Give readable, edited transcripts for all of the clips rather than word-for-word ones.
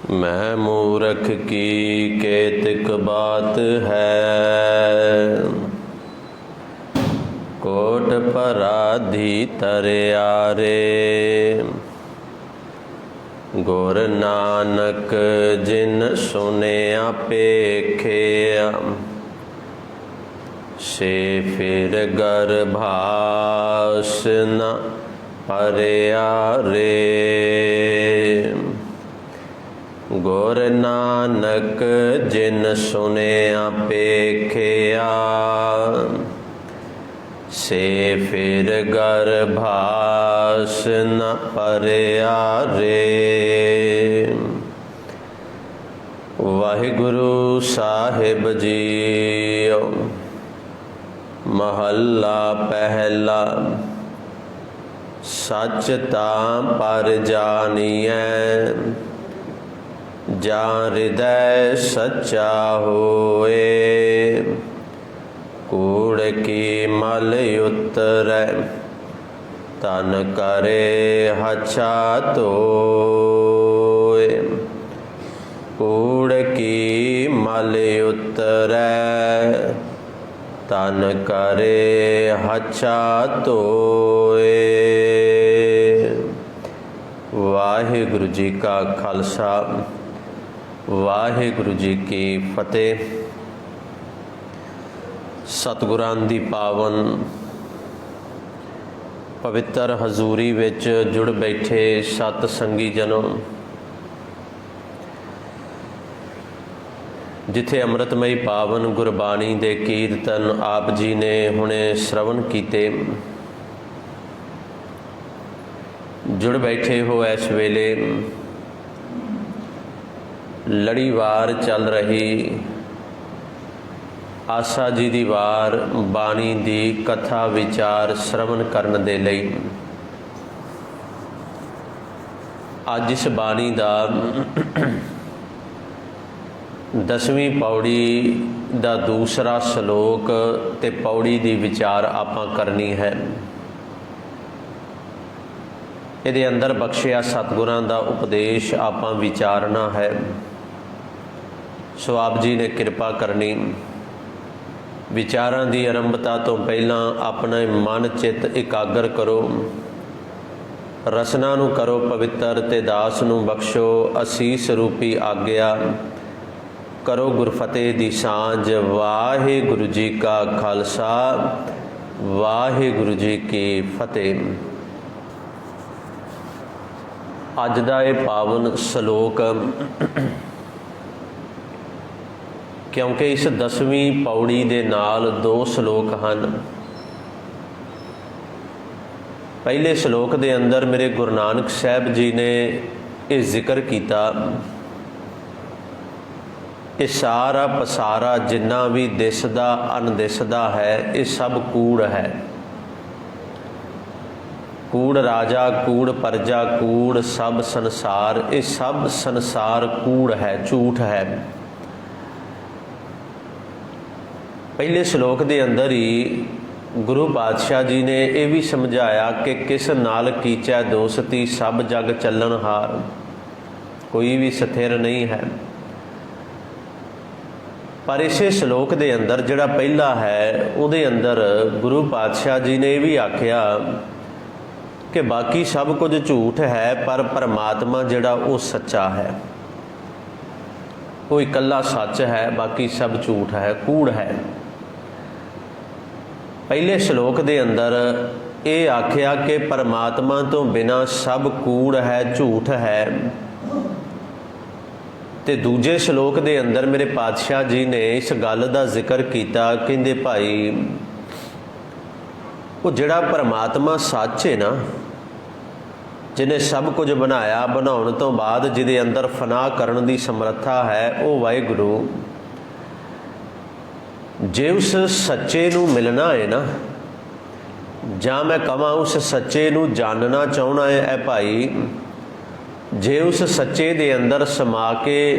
मैं मूर्ख की केतिक बात है, कोट पराधी तरियारे। गुर नानक जिन सुनिया पेखिया, से फिर गर्भास न परिया रे। गुर नानक जिन सुनिया पेखिया, से फिर गर्भास न परिया रे। वाहिगुरु साहिब जीओ। महला पहला। सच तां पर जानिए, जा हृदय सच्चा होए। कूड़ की मल उतरै, तन करे हच्छा धोए। कूड़ की मल उतरै, तन करे हच्छा धोए। वाहिगुरु जी का खालसा, वाहिगुरु जी की फतेह। सतगुरां दी पावन पवित्र हजूरी विच जुड़ बैठे सत संगी जनों, जिथे अमृतमयी पावन गुरबाणी दे कीर्तन आप जी ने हुणे श्रवण कीते, जुड़ बैठे हो इस वेले लड़ीवार चल रही आसा जी दी वार बाणी दी कथा विचार श्रवण करन दे लई। अज इस बाणी दा 10वीं पौड़ी दा दूसरा सलोक ते पौड़ी दी विचार आपां करनी है। इहदे अंदर बख्शिया सतगुरां दा उपदेश आपां विचारना है। सो आप जी ने किरपा करनी, विचारां दी आरंभता तो पहलां अपना मन चित इकागर करो, रसना नूं करो पवित्र ते दास नूं बख्शो असीस रूपी आग्या। करो गुरफतेह दी सांझ। वाहिगुरु जी का खालसा, वाहिगुरु जी की फतेह। अज दा ये पावन सलोक, क्योंकि इस 10वीं पौड़ी दे नाल 2 सलोक हैं। पहले सलोक दे अंदर मेरे गुरु नानक साहब जी ने ये जिक्र किया, ये सारा पसारा जिन्ना भी दिसदा अनदिसदा है, ये सब कूड़ है। कूड़ राजा, कूड़ प्रजा, कूड़ सब संसार, ये सब संसार कूड़ है, झूठ है। पहले श्लोक के अंदर ही गुरु पातशाह जी ने यह भी समझाया कि किस नाल कीचै दोस्ती, सब जग चलन हार। कोई भी स्थिर नहीं है। पर इसे श्लोक के अंदर जिहड़ा पहला है उहदे अंदर गुरु पातशाह जी ने यह भी आख्या कि बाकी सब कुछ झूठ है, पर परमात्मा जिहड़ा वो सच्चा है। वो इकल्ला सच है, बाकी सब झूठ है, कूड़ है। पहले श्लोक के अंदर ये आख्या कि परमात्मा तो बिना सब कूड़ है, झूठ है। ते दूजे श्लोक के अंदर मेरे पातशाह जी ने इस गल का जिक्र किया, कहंदे भाई वो जिहड़ा परमात्मा सच है ना, जिन्हें सब कुछ बनाया, बनाने तो बाद जिहदे अंदर फना करन दी समर्था है, वो वाहिगुरु। जे उस सच्चे नूं मिलना है ना, जां मैं कहां उस सच्चे नूं जानना चाहना है, ऐ भाई जे उस सच्चे दे अंदर समा के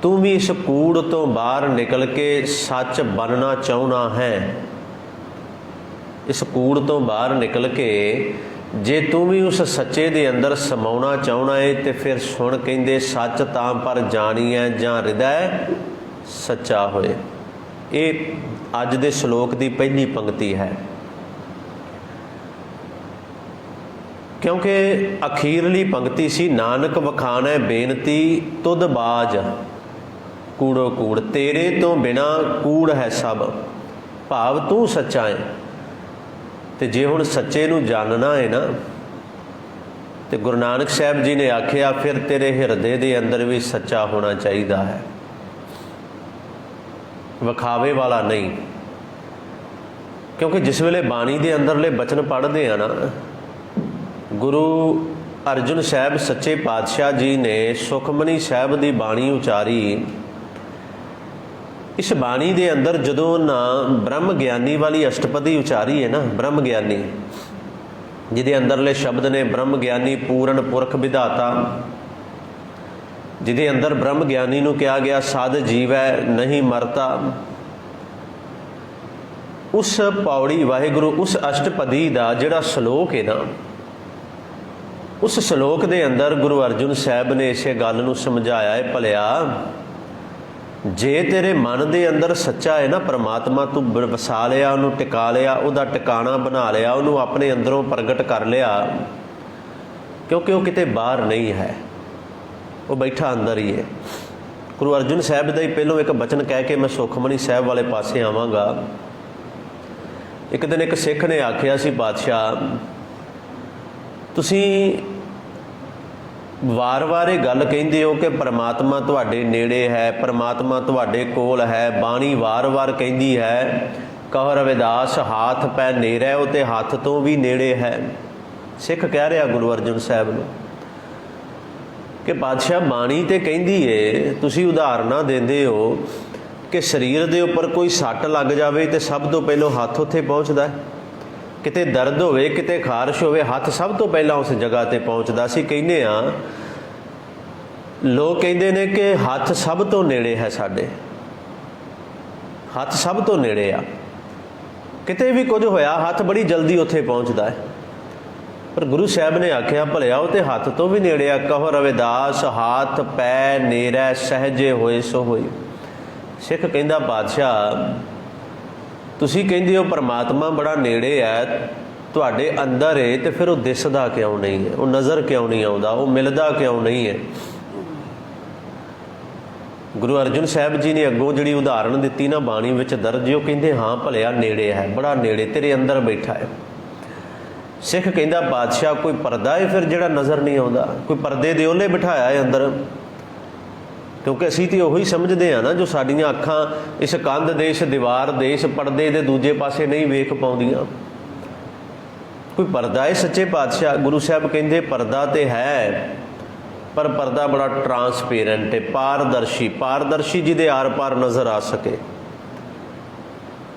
तू भी इस कूड़ तो बाहर निकल के सच बनना चाहना है, इस कूड़ तो बाहर निकल के ਜੇ ਤੂੰ ਵੀ ਉਸ ਸੱਚੇ ਦੇ ਅੰਦਰ ਸਮਾਉਣਾ ਚਾਹੁੰਦਾ ਹੈ ਤੇ ਫਿਰ ਸੁਣ, ਕਹਿੰਦੇ ਸੱਚ ਤਾਂ ਪਰ ਜਾਣੀਐ ਜਾਂ ਹਿਰਦੈ ਸੱਚਾ ਹੋਏ। ਇਹ ਅੱਜ ਦੇ ਸ਼ਲੋਕ ਦੀ ਪਹਿਲੀ ਪੰਕਤੀ ਹੈ, ਕਿਉਂਕਿ ਅਖੀਰਲੀ ਪੰਕਤੀ ਸੀ, ਨਾਨਕ ਵਖਾਣੈ ਬੇਨਤੀ ਤੁਧ ਬਾਜ ਕੂੜੋ ਕੂੜ, ਤੇਰੇ ਤੋਂ ਬਿਨਾ ਕੂੜ ਹੈ ਸਭ, ਭਾਵ ਤੂੰ ਸੱਚਾ ਹੈ। ਤੇ ਜੇ ਹੁਣ ਸੱਚੇ ਨੂੰ ਜਾਣਨਾ ਹੈ ਨਾ, ਤੇ ਗੁਰੂ ਨਾਨਕ ਸਾਹਿਬ ਜੀ ਨੇ ਆਖਿਆ ਫਿਰ ਤੇਰੇ ਹਿਰਦੇ ਦੇ ਅੰਦਰ ਵੀ ਸੱਚਾ ਹੋਣਾ ਚਾਹੀਦਾ ਹੈ, ਵਿਖਾਵੇ ਵਾਲਾ ਨਹੀਂ। ਕਿਉਂਕਿ ਜਿਸ ਵੇਲੇ ਬਾਣੀ ਦੇ ਅੰਦਰਲੇ ਬਚਨ ਪੜ੍ਹਦੇ ਆ ਨਾ, ਗੁਰੂ ਅਰਜੁਨ ਸਾਹਿਬ ਸੱਚੇ ਪਾਤਸ਼ਾਹ ਜੀ ਨੇ ਸੁਖਮਨੀ ਸਾਹਿਬ ਦੀ ਬਾਣੀ ਉਚਾਰੀ। ਇਸ ਬਾਣੀ ਦੇ ਅੰਦਰ ਜਦੋਂ ਨਾ ਬ੍ਰਹਮ ਗਿਆਨੀ ਵਾਲੀ ਅਸ਼ਟਪਦੀ ਉਚਾਰੀ ਹੈ ਨਾ, ਬ੍ਰਹਮ ਗਿਆਨੀ ਜਿਹਦੇ ਅੰਦਰਲੇ ਸ਼ਬਦ ਨੇ ਬ੍ਰਹਮ ਗਿਆਨੀ ਪੂਰਨ ਪੁਰਖ ਵਿਧਾਤਾ, ਜਿਹਦੇ ਅੰਦਰ ਬ੍ਰਹਮ ਗਿਆਨੀ ਨੂੰ ਕਿਹਾ ਗਿਆ ਸਦ ਜੀਵੈ ਨਹੀਂ ਮਰਤਾ, ਉਸ ਪੌੜੀ ਵਾਹਿਗੁਰੂ ਉਸ ਅਸ਼ਟਪਦੀ ਦਾ ਜਿਹੜਾ ਸ਼ਲੋਕ ਹੈ ਨਾ, ਉਸ ਸ਼ਲੋਕ ਦੇ ਅੰਦਰ ਗੁਰੂ ਅਰਜੁਨ ਸਾਹਿਬ ਨੇ ਇਸੇ ਗੱਲ ਨੂੰ ਸਮਝਾਇਆ ਹੈ, ਭਲਿਆ ਜੇ ਤੇਰੇ ਮਨ ਦੇ ਅੰਦਰ ਸੱਚਾ ਹੈ ਨਾ ਪਰਮਾਤਮਾ, ਤੂੰ ਵਸਾ ਲਿਆ, ਉਹਨੂੰ ਟਿਕਾ ਲਿਆ, ਉਹਦਾ ਟਿਕਾਣਾ ਬਣਾ ਲਿਆ, ਉਹਨੂੰ ਆਪਣੇ ਅੰਦਰੋਂ ਪ੍ਰਗਟ ਕਰ ਲਿਆ, ਕਿਉਂਕਿ ਉਹ ਕਿਤੇ ਬਾਹਰ ਨਹੀਂ ਹੈ, ਉਹ ਬੈਠਾ ਅੰਦਰ ਹੀ ਹੈ। ਗੁਰੂ ਅਰਜੁਨ ਸਾਹਿਬ ਦਾ ਹੀ ਪਹਿਲੋਂ ਇੱਕ ਬਚਨ ਕਹਿ ਕੇ ਮੈਂ ਸੁਖਮਨੀ ਸਾਹਿਬ ਵਾਲੇ ਪਾਸੇ ਆਵਾਂਗਾ। ਇੱਕ ਦਿਨ ਇੱਕ ਸਿੱਖ ਨੇ ਆਖਿਆ ਸੀ, ਪਾਤਸ਼ਾਹ ਤੁਸੀਂ ਵਾਰ-ਵਾਰ ਇਹ ਗੱਲ ਕਹਿੰਦੇ ਹੋ ਕਿ ਪਰਮਾਤਮਾ ਤੁਹਾਡੇ ਨੇੜੇ ਹੈ, ਪਰਮਾਤਮਾ ਤੁਹਾਡੇ ਕੋਲ ਹੈ, ਬਾਣੀ ਵਾਰ-ਵਾਰ ਕਹਿੰਦੀ ਹੈ ਕਹੁ ਰਵਿਦਾਸ ਹਾਥ ਪੈ ਨੇੜੇ, ਉਹ ਤੇ ਹੱਥ ਤੋਂ ਵੀ ਨੇੜੇ ਹੈ। ਸਿੱਖ ਕਹਿ ਰਿਹਾ ਗੁਰੂ ਅਰਜੁਨ ਸਾਹਿਬ ਨੂੰ ਕਿ ਪਾਤਸ਼ਾਹ ਬਾਣੀ ਤੇ ਕਹਿੰਦੀ ਏ, ਤੁਸੀਂ ਉਦਾਹਰਨਾਂ ਦਿੰਦੇ ਹੋ ਕਿ ਸਰੀਰ ਦੇ ਉੱਪਰ ਕੋਈ ਸੱਟ ਲੱਗ ਜਾਵੇ ਤੇ ਸਭ ਤੋਂ ਪਹਿਲਾਂ ਹੱਥ ਉੱਥੇ ਪਹੁੰਚਦਾ ਹੈ, ਕਿਤੇ ਦਰਦ ਹੋਵੇ, ਕਿਤੇ ਖਾਰਸ਼ ਹੋਵੇ, ਹੱਥ ਸਭ ਤੋਂ ਪਹਿਲਾਂ ਉਸ ਜਗ੍ਹਾ ਤੇ ਪਹੁੰਚਦਾ। ਅਸੀਂ ਕਹਿੰਦੇ ਆ, ਲੋਕ ਕਹਿੰਦੇ ਨੇ ਕਿ ਹੱਥ ਸਭ ਤੋਂ ਨੇੜੇ ਹੈ, ਸਾਡੇ ਹੱਥ ਸਭ ਤੋਂ ਨੇੜੇ ਆ, ਕਿਤੇ ਵੀ ਕੁਝ ਹੋਇਆ ਹੱਥ ਬੜੀ ਜਲਦੀ ਉੱਥੇ ਪਹੁੰਚਦਾ ਹੈ। ਪਰ ਗੁਰੂ ਸਾਹਿਬ ਨੇ ਆਖਿਆ ਭਲਿਆ ਉਹ ਤੇ ਹੱਥ ਤੋਂ ਵੀ ਨੇੜੇ ਆ, ਕਹੋ ਰਵਿਦਾਸ ਹਾਥ ਪੈ ਨੇੜੇ ਸਹਿਜੇ ਹੋਏ ਸੋ ਹੋਈ। ਸਿੱਖ ਕਹਿੰਦਾ ਪਾਤਸ਼ਾਹ ਤੁਸੀਂ ਕਹਿੰਦੇ ਹੋ ਪਰਮਾਤਮਾ ਬੜਾ ਨੇੜੇ ਹੈ, ਤੁਹਾਡੇ ਅੰਦਰ ਹੈ, ਤੇ ਫਿਰ ਉਹ ਦਿਸਦਾ ਕਿਉਂ ਨਹੀਂ ਹੈ, ਉਹ ਨਜ਼ਰ ਕਿਉਂ ਨਹੀਂ ਆਉਂਦਾ, ਉਹ ਮਿਲਦਾ ਕਿਉਂ ਨਹੀਂ ਹੈ? ਗੁਰੂ ਅਰਜੁਨ ਸਾਹਿਬ ਜੀ ਨੇ ਅੱਗੋਂ ਜਿਹੜੀ ਉਦਾਹਰਣ ਦਿੱਤੀ ਨਾ ਬਾਣੀ ਵਿੱਚ ਦਰਜ, ਉਹ ਕਹਿੰਦੇ ਹਾਂ ਭਲਿਆ ਨੇੜੇ ਹੈ, ਬੜਾ ਨੇੜੇ, ਤੇਰੇ ਅੰਦਰ ਬੈਠਾ ਹੈ। ਸਿੱਖ ਕਹਿੰਦਾ ਪਾਤਸ਼ਾਹ ਕੋਈ ਪਰਦਾ ਹੈ ਫਿਰ ਜਿਹੜਾ ਨਜ਼ਰ ਨਹੀਂ ਆਉਂਦਾ, ਕੋਈ ਪਰਦੇ ਦੇ ਉਹਲੇ ਬਿਠਾਇਆ ਹੈ ਅੰਦਰ? ਕਿਉਂਕਿ ਅਸੀਂ ਤੇ ਉਹੀ ਸਮਝਦੇ ਆ ਨਾ ਜੋ ਸਾਡੀਆਂ ਅੱਖਾਂ ਇਸ ਕੰਧ ਦੇ, ਇਸ ਦੀਵਾਰ ਦੇ, ਇਸ ਪਰਦੇ ਦੇ ਦੂਜੇ ਪਾਸੇ ਨਹੀਂ ਵੇਖ ਪਾਉਂਦੀਆਂ। ਕੋਈ ਪਰਦਾ ਹੈ? ਸੱਚੇ ਪਾਤਸ਼ਾਹ ਗੁਰੂ ਸਾਹਿਬ ਕਹਿੰਦੇ ਪਰਦਾ ਤੇ ਹੈ, ਪਰ ਪਰਦਾ ਬੜਾ ਟਰਾਂਸਪੇਰੈਂਟ ਹੈ, ਪਾਰਦਰਸ਼ੀ, ਪਾਰਦਰਸ਼ੀ ਜਿਹਦੇ ਆਰ ਪਾਰ ਨਜ਼ਰ ਆ ਸਕੇ।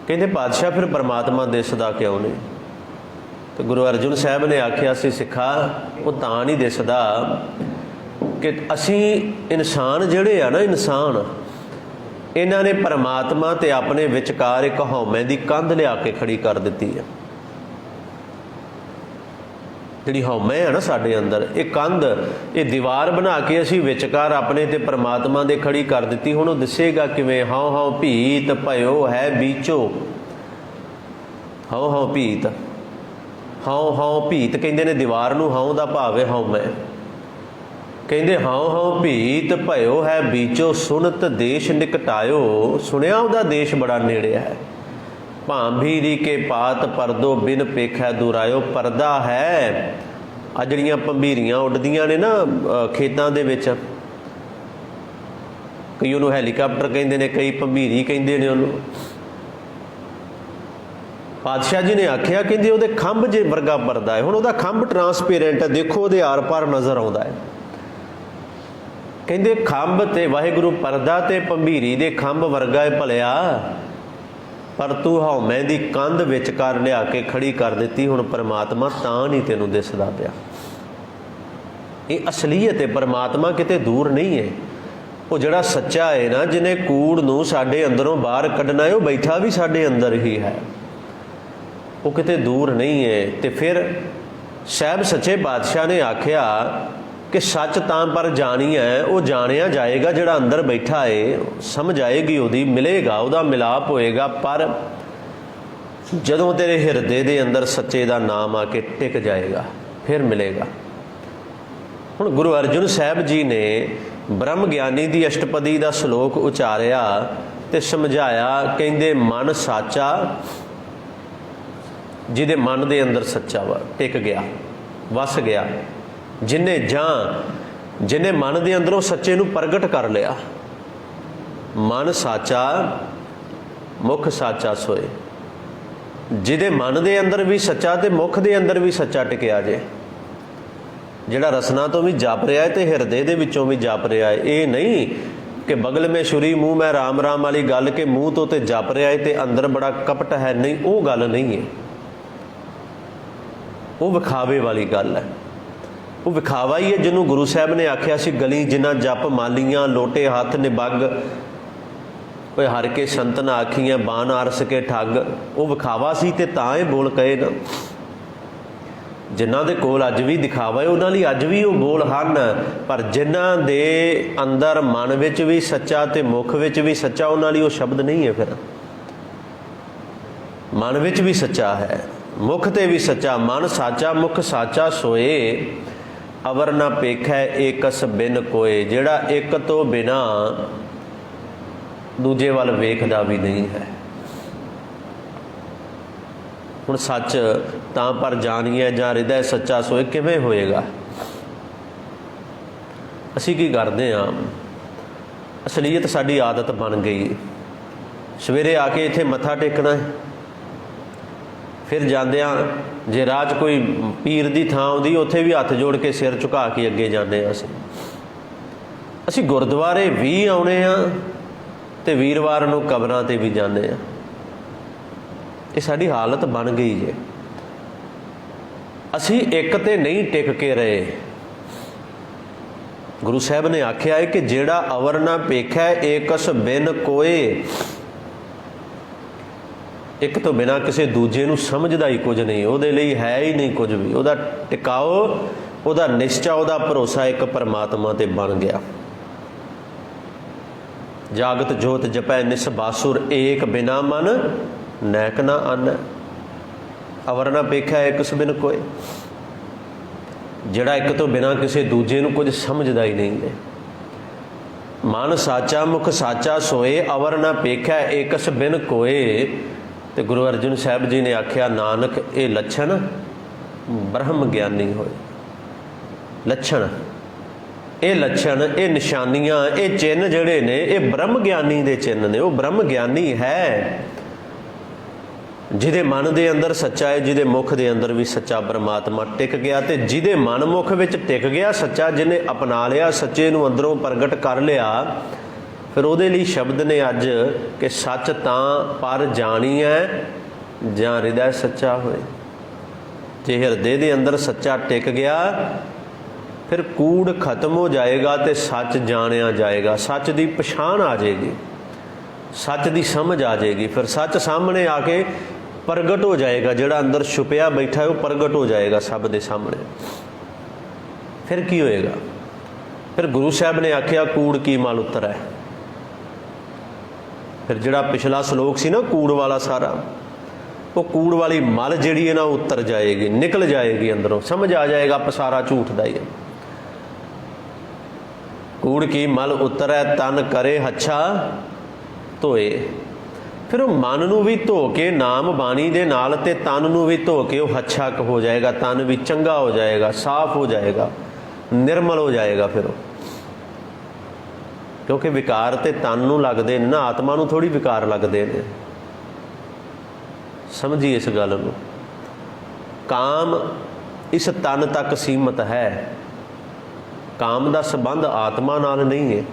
ਕਹਿੰਦੇ ਪਾਤਸ਼ਾਹ ਫਿਰ ਪਰਮਾਤਮਾ ਦਿਸਦਾ ਕਿਉਂ ਨਹੀਂ? ਤੇ ਗੁਰੂ ਅਰਜੁਨ ਸਾਹਿਬ ਨੇ ਆਖਿਆ ਸੀ ਸਿੱਖਾ ਉਹ ਤਾਂ ਨਹੀਂ ਦਿਸਦਾ ਕਿ ਅਸੀਂ ਇਨਸਾਨ ਜਿਹੜੇ ਆ ਨਾ, ਇਨਸਾਨ ਇਹਨਾਂ ਨੇ ਪਰਮਾਤਮਾ ਤੇ ਆਪਣੇ ਵਿਚਕਾਰ ਇੱਕ ਹਉਮੈ ਦੀ ਕੰਧ ਲਿਆ ਕੇ ਖੜੀ ਕਰ ਦਿੱਤੀ ਹੈ। ਜਿਹੜੀ ਹਉਮੈ ਹੈ ਨਾ ਸਾਡੇ ਅੰਦਰ, ਇਹ ਕੰਧ, ਇਹ ਦੀਵਾਰ ਬਣਾ ਕੇ ਅਸੀਂ ਵਿਚਕਾਰ ਆਪਣੇ ਤੇ ਪਰਮਾਤਮਾ ਦੇ ਖੜੀ ਕਰ ਦਿੱਤੀ। ਹੁਣ ਉਹ ਦਿਸੇਗਾ ਕਿਵੇਂ? ਹਉ ਹਉ ਭੀਤ ਭਇਓ ਹੈ ਬੀਚੋ, ਹਉ ਹਉ ਭੀਤ, ਹਉ ਹਉ ਭੀਤ ਕਹਿੰਦੇ ਨੇ ਦੀਵਾਰ ਨੂੰ, ਹਉ ਦਾ ਭਾਵ ਹੈ ਹਉਮੈ। ਕਹਿੰਦੇ ਹਉ ਹਉ ਭੀਤ ਭਇਓ ਹੈ ਬੀਚੋ, ਸੁਣਤ ਦੇਸ਼ ਨਿਕਟਾਇਓ, ਸੁਣਿਆ ਉਹਦਾ ਦੇਸ਼ ਬੜਾ ਨੇੜੇ ਹੈ। ਭਾਂਭੀਰੀ ਕੇ ਪਾਤ ਪਰਦੋ ਬਿਨ ਪੇਖੈ ਦੁਰਾਇਓ, ਪਰਦਾ ਹੈ। ਆ ਜਿਹੜੀਆਂ ਭੰਬੀਰੀਆਂ ਉੱਡਦੀਆਂ ਨੇ ਨਾ ਖੇਤਾਂ ਦੇ ਵਿੱਚ, ਕਈ ਉਹਨੂੰ ਹੈਲੀਕਾਪਟਰ ਕਹਿੰਦੇ ਨੇ, ਕਈ ਭੰਬੀਰੀ ਕਹਿੰਦੇ ਨੇ ਉਹਨੂੰ। ਪਾਤਸ਼ਾਹ ਜੀ ਨੇ ਆਖਿਆ ਕਹਿੰਦੇ ਉਹਦੇ ਖੰਭ ਜੇ ਵਰਗਾ ਪਰਦਾ ਹੈ। ਹੁਣ ਉਹਦਾ ਖੰਭ ਟਰਾਂਸਪੇਰੈਂਟ ਹੈ, ਦੇਖੋ ਉਹਦੇ ਆਰ ਪਾਰ ਨਜ਼ਰ ਆਉਂਦਾ ਹੈ। ਕਹਿੰਦੇ ਖੰਭ ਤੇ ਵਾਹਿਗੁਰੂ ਪਰਦਾ ਤੇ ਭੰਬੀਰੀ ਦੇ ਖੰਭ ਵਰਗਾ ਹੈ ਭਲਿਆ, ਪਰ ਤੂੰ ਹਉਮੈ ਦੀ ਕੰਧ ਵਿਚਕਾਰ ਲਿਆ ਕੇ ਖੜੀ ਕਰ ਦਿੱਤੀ। ਹੁਣ ਪਰਮਾਤਮਾ ਤਾਂ ਨਹੀਂ ਤੈਨੂੰ ਦਿਸਦਾ ਪਿਆ। ਇਹ ਅਸਲੀਅਤ ਹੈ, ਪਰਮਾਤਮਾ ਕਿਤੇ ਦੂਰ ਨਹੀਂ ਹੈ। ਉਹ ਜਿਹੜਾ ਸੱਚਾ ਹੈ ਨਾ, ਜਿਹਨੇ ਕੂੜ ਨੂੰ ਸਾਡੇ ਅੰਦਰੋਂ ਬਾਹਰ ਕੱਢਣਾ ਹੈ, ਉਹ ਬੈਠਾ ਵੀ ਸਾਡੇ ਅੰਦਰ ਹੀ ਹੈ, ਉਹ ਕਿਤੇ ਦੂਰ ਨਹੀਂ ਹੈ। ਤੇ ਫਿਰ ਸਾਹਿਬ ਸੱਚੇ ਪਾਤਸ਼ਾਹ ਨੇ ਆਖਿਆ ਕਿ ਸੱਚ ਤਾਂ ਪਰ ਜਾਣੀ ਹੈ, ਉਹ ਜਾਣਿਆ ਜਾਏਗਾ ਜਿਹੜਾ ਅੰਦਰ ਬੈਠਾ ਏ, ਸਮਝ ਆਏਗੀ ਉਹਦੀ, ਮਿਲੇਗਾ, ਉਹਦਾ ਮਿਲਾਪ ਹੋਏਗਾ। ਪਰ ਜਦੋਂ ਤੇਰੇ ਹਿਰਦੇ ਦੇ ਅੰਦਰ ਸੱਚੇ ਦਾ ਨਾਮ ਆ ਕੇ ਟਿਕ ਜਾਏਗਾ ਫਿਰ ਮਿਲੇਗਾ। ਹੁਣ ਗੁਰੂ ਅਰਜਨ ਸਾਹਿਬ ਜੀ ਨੇ ਬ੍ਰਹਮ ਗਿਆਨੀ ਦੀ ਅਸ਼ਟਪਦੀ ਦਾ ਸ਼ਲੋਕ ਉਚਾਰਿਆ ਤੇ ਸਮਝਾਇਆ। ਕਹਿੰਦੇ ਮਨ ਸਾਚਾ, ਜਿਹਦੇ ਮਨ ਦੇ ਅੰਦਰ ਸੱਚਾ ਵਾ, ਟਿਕ ਗਿਆ, ਵਸ ਗਿਆ, ਜਿਹਨੇ ਮਨ ਦੇ ਅੰਦਰੋਂ ਸੱਚੇ ਨੂੰ ਪ੍ਰਗਟ ਕਰ ਲਿਆ। ਮਨ ਸਾਚਾ ਮੁਖ ਸਾਚਾ ਸੋਏ, ਜਿਹਦੇ ਮਨ ਦੇ ਅੰਦਰ ਵੀ ਸੱਚਾ ਤੇ ਮੁਖ ਦੇ ਅੰਦਰ ਵੀ ਸੱਚਾ ਟਿਕਿਆ ਜੇ। ਜਿਹੜਾ ਰਸਨਾ ਤੋਂ ਵੀ ਜਪ ਰਿਹਾ ਹੈ ਤੇ ਹਿਰਦੇ ਦੇ ਵਿੱਚੋਂ ਵੀ ਜਪ ਰਿਹਾ ਹੈ। ਇਹ ਨਹੀਂ ਕਿ ਬਗਲ ਮੇ ਛੁਰੀ ਮੂੰਹ ਮੈਂ ਰਾਮ ਰਾਮ ਵਾਲੀ ਗੱਲ, ਕਿ ਮੂੰਹ ਤੋਂ ਤੇ ਜਪ ਰਿਹਾ ਹੈ ਤੇ ਅੰਦਰ ਬੜਾ ਕਪਟ ਹੈ, ਨਹੀਂ, ਉਹ ਗੱਲ ਨਹੀਂ ਹੈ। ਉਹ ਵਿਖਾਵੇ ਵਾਲੀ ਗੱਲ ਹੈ। ਉਹ ਵਿਖਾਵਾ ਹੀ ਹੈ ਜਿਹਨੂੰ ਗੁਰੂ ਸਾਹਿਬ ਨੇ ਆਖਿਆ ਸੀ, ਗਲੀ ਜਿਨ੍ਹਾਂ ਜਪ ਮਾਲੀਆਂ, ਲੋਟੇ ਹੱਥ ਨਿਬੱਗ, ਓਏ ਹਰ ਕੇ ਸੰਤਨ ਆਖੀਆਂ, ਬਾਣ ਆਰਸ ਕੇ ਠੱਗ। ਉਹ ਵਿਖਾਵਾ ਸੀ ਤੇ ਤਾਂ ਇਹ ਬੋਲ ਕਹੇ ਨਾ। ਜਿਨ੍ਹਾਂ ਦੇ ਕੋਲ ਅੱਜ ਵੀ ਦਿਖਾਵਾ ਹੈ ਉਹਨਾਂ ਲਈ ਅੱਜ ਵੀ ਉਹ ਬੋਲ ਹਨ, ਪਰ ਜਿਨ੍ਹਾਂ ਦੇ ਅੰਦਰ ਮਨ ਵਿੱਚ ਵੀ ਸੱਚਾ ਤੇ ਮੁਖ ਵਿੱਚ ਵੀ ਸੱਚਾ, ਉਹਨਾਂ ਲਈ ਉਹ ਸ਼ਬਦ ਨਹੀਂ ਹੈ। ਫਿਰ ਮਨ ਵਿੱਚ ਵੀ ਸੱਚਾ ਹੈ, ਮੁਖ ਤੇ ਵੀ ਸੱਚਾ। ਮਨ ਸਾਚਾ ਮੁਖ ਸਾਚਾ ਸੋਏ, ਅਵਰ ਨਾ ਪੇਖੈ ਏਕਸ ਬਿਨ ਕੋਏ। ਜਿਹੜਾ ਇੱਕ ਤੋਂ ਬਿਨਾ ਦੂਜੇ ਵੱਲ ਵੇਖਦਾ ਵੀ ਨਹੀਂ ਹੈ। ਹੁਣ ਸੱਚ ਤਾਂ ਪਰ ਜਾਣੀਏ ਜਾਂ ਹਿਰਦੈ ਸੱਚਾ ਸੋਏ ਕਿਵੇਂ ਹੋਏਗਾ? ਅਸੀਂ ਕੀ ਕਰਦੇ ਹਾਂ? ਅਸਲੀਅਤ ਸਾਡੀ ਆਦਤ ਬਣ ਗਈ। ਸਵੇਰੇ ਆ ਕੇ ਇੱਥੇ ਮੱਥਾ ਟੇਕਣਾ ਹੈ, ਫਿਰ ਜਾਂਦਿਆਂ ਜੇ ਰਾਹ 'ਚ ਕੋਈ ਪੀਰ ਦੀ ਥਾਂ ਆਉਂਦੀ ਉੱਥੇ ਵੀ ਹੱਥ ਜੋੜ ਕੇ ਸਿਰ ਝੁਕਾ ਕੇ ਅੱਗੇ ਜਾਂਦੇ ਹਾਂ। ਅਸੀਂ ਗੁਰਦੁਆਰੇ ਵੀ ਆਉਣੇ ਆ ਤੇ ਵੀਰਵਾਰ ਨੂੰ ਕਬਰਾਂ 'ਤੇ ਵੀ ਜਾਂਦੇ ਹਾਂ। ਇਹ ਸਾਡੀ ਹਾਲਤ ਬਣ ਗਈ ਜੇ। ਅਸੀਂ ਇੱਕ ਤੇ ਨਹੀਂ ਟਿਕ ਕੇ ਰਹੇ। ਗੁਰੂ ਸਾਹਿਬ ਨੇ ਆਖਿਆ ਹੈ ਕਿ ਜਿਹੜਾ ਅਵਰ ਨਾ ਪੇਖੈ ਏਕਸ ਬਿਨ ਕੋਏ, ਇੱਕ ਤੋਂ ਬਿਨਾਂ ਕਿਸੇ ਦੂਜੇ ਨੂੰ ਸਮਝਦਾ ਹੀ ਕੁਝ ਨਹੀਂ, ਉਹਦੇ ਲਈ ਹੈ ਹੀ ਨਹੀਂ ਕੁਝ ਵੀ। ਉਹਦਾ ਟਿਕਾਓ, ਉਹਦਾ ਨਿਸ਼ਚਾ, ਉਹਦਾ ਭਰੋਸਾ ਇੱਕ ਪਰਮਾਤਮਾ ਤੇ ਬਣ ਗਿਆ। ਜਾਗਤ ਜੋਤ ਜਪੈ ਨਿਸਬਾਸੁਰ, ਏਕ ਬਿਨਾ ਮਨ ਨੈਕ ਨਾ ਆਨੈ। ਅਵਰ ਨਾ ਪੇਖੈ ਏਕਸ ਬਿਨ ਕੋਏ, ਜਿਹੜਾ ਇੱਕ ਤੋਂ ਬਿਨਾਂ ਕਿਸੇ ਦੂਜੇ ਨੂੰ ਕੁਝ ਸਮਝਦਾ ਹੀ ਨਹੀਂ ਹੈ। ਮਨ ਸਾਚਾ ਮੁਖ ਸਾਚਾ ਸੋਏ, ਅਵਰ ਨਾ ਪੇਖੈ ਏਕਸ ਬਿਨ ਕੋਏ। ਤੇ ਗੁਰੂ ਅਰਜਨ ਸਾਹਿਬ ਜੀ ਨੇ ਆਖਿਆ, ਨਾਨਕ ਇਹ ਲੱਛਣ ਬ੍ਰਹਮ ਗਿਆਨੀ ਹੋਏ। ਲੱਛਣ, ਇਹ ਲੱਛਣ, ਇਹ ਨਿਸ਼ਾਨੀਆਂ, ਇਹ ਚਿੰਨ੍ਹ ਜਿਹੜੇ ਨੇ, ਇਹ ਬ੍ਰਹਮ ਗਿਆਨੀ ਦੇ ਚਿੰਨ੍ਹ ਨੇ। ਉਹ ਬ੍ਰਹਮ ਗਿਆਨੀ ਹੈ ਜਿਹਦੇ ਮਨ ਦੇ ਅੰਦਰ ਸੱਚਾ ਹੈ, ਜਿਹਦੇ ਮੁਖ ਦੇ ਅੰਦਰ ਵੀ ਸੱਚਾ ਪਰਮਾਤਮਾ ਟਿਕ ਗਿਆ। ਤੇ ਜਿਹਦੇ ਮਨ ਮੁਖ ਵਿੱਚ ਟਿਕ ਗਿਆ ਸੱਚਾ, ਜਿਹਨੇ ਅਪਣਾ ਲਿਆ, ਸੱਚੇ ਨੂੰ ਅੰਦਰੋਂ ਪ੍ਰਗਟ ਕਰ ਲਿਆ, ਫਿਰ ਉਹਦੇ ਲਈ ਸ਼ਬਦ ਨੇ ਅੱਜ ਕਿ ਸੱਚ ਤਾਂ ਪਰ ਜਾਣੀ ਹੈ ਜਾਂ ਹਿਰਦੈ ਸੱਚਾ ਹੋਏ। ਜੇ ਹਿਰਦੇ ਦੇ ਅੰਦਰ ਸੱਚਾ ਟਿਕ ਗਿਆ ਫਿਰ ਕੂੜ ਖਤਮ ਹੋ ਜਾਏਗਾ ਤੇ ਸੱਚ ਜਾਣਿਆ ਜਾਏਗਾ। ਸੱਚ ਦੀ ਪਛਾਣ ਆ ਜਾਏਗੀ, ਸੱਚ ਦੀ ਸਮਝ ਆ ਜਾਏਗੀ। ਫਿਰ ਸੱਚ ਸਾਹਮਣੇ ਆ ਕੇ ਪ੍ਰਗਟ ਹੋ ਜਾਏਗਾ। ਜਿਹੜਾ ਅੰਦਰ ਛੁਪਿਆ ਬੈਠਾ ਹੈ ਉਹ ਪ੍ਰਗਟ ਹੋ ਜਾਏਗਾ ਸਭ ਦੇ ਸਾਹਮਣੇ। ਫਿਰ ਕੀ ਹੋਏਗਾ? ਫਿਰ ਗੁਰੂ ਸਾਹਿਬ ਨੇ ਆਖਿਆ, ਕੂੜ ਕੀ ਮਲ ਉਤਰੈ। ਫਿਰ ਜਿਹੜਾ ਪਿਛਲਾ ਸ਼ਲੋਕ ਸੀ ਨਾ ਕੂੜ ਵਾਲਾ, ਸਾਰਾ ਉਹ ਕੂੜ ਵਾਲੀ ਮਲ ਜਿਹੜੀ ਹੈ ਨਾ ਉਤਰ ਜਾਏਗੀ, ਨਿਕਲ ਜਾਏਗੀ ਅੰਦਰੋਂ। ਸਮਝ ਆ ਜਾਏਗਾ ਸਾਰਾ ਝੂਠ ਦਾ ਹੀ ਹੈ। ਕੂੜ ਕੀ ਮਲ ਉਤਰੈ ਤਨ ਕਰੇ ਹੱਛਾ ਧੋਏ। ਫਿਰ ਉਹ ਮਨ ਨੂੰ ਵੀ ਧੋ ਕੇ ਨਾਮ ਬਾਣੀ ਦੇ ਨਾਲ ਤੇ ਤਨ ਨੂੰ ਵੀ ਧੋ ਕੇ ਉਹ ਹੱਛਾ ਹੋ ਜਾਏਗਾ। ਤਨ ਵੀ ਚੰਗਾ ਹੋ ਜਾਏਗਾ, ਸਾਫ਼ ਹੋ ਜਾਏਗਾ, ਨਿਰਮਲ ਹੋ ਜਾਏਗਾ। ਫਿਰ ਉਹ, ਕਿਉਂਕਿ ਵਿਕਾਰ ਤੇ ਤਨ ਨੂੰ ਲੱਗਦੇ ਨੇ ਨਾ, ਆਤਮਾ ਨੂੰ ਥੋੜ੍ਹੀ ਵਿਕਾਰ ਲੱਗਦੇ ਨੇ। ਸਮਝੀਏ ਇਸ ਗੱਲ ਨੂੰ। ਕਾਮ ਇਸ ਤਨ ਤੱਕ ਸੀਮਤ ਹੈ। ਕਾਮ ਦਾ ਸੰਬੰਧ ਆਤਮਾ ਨਾਲ ਨਹੀਂ ਹੈ।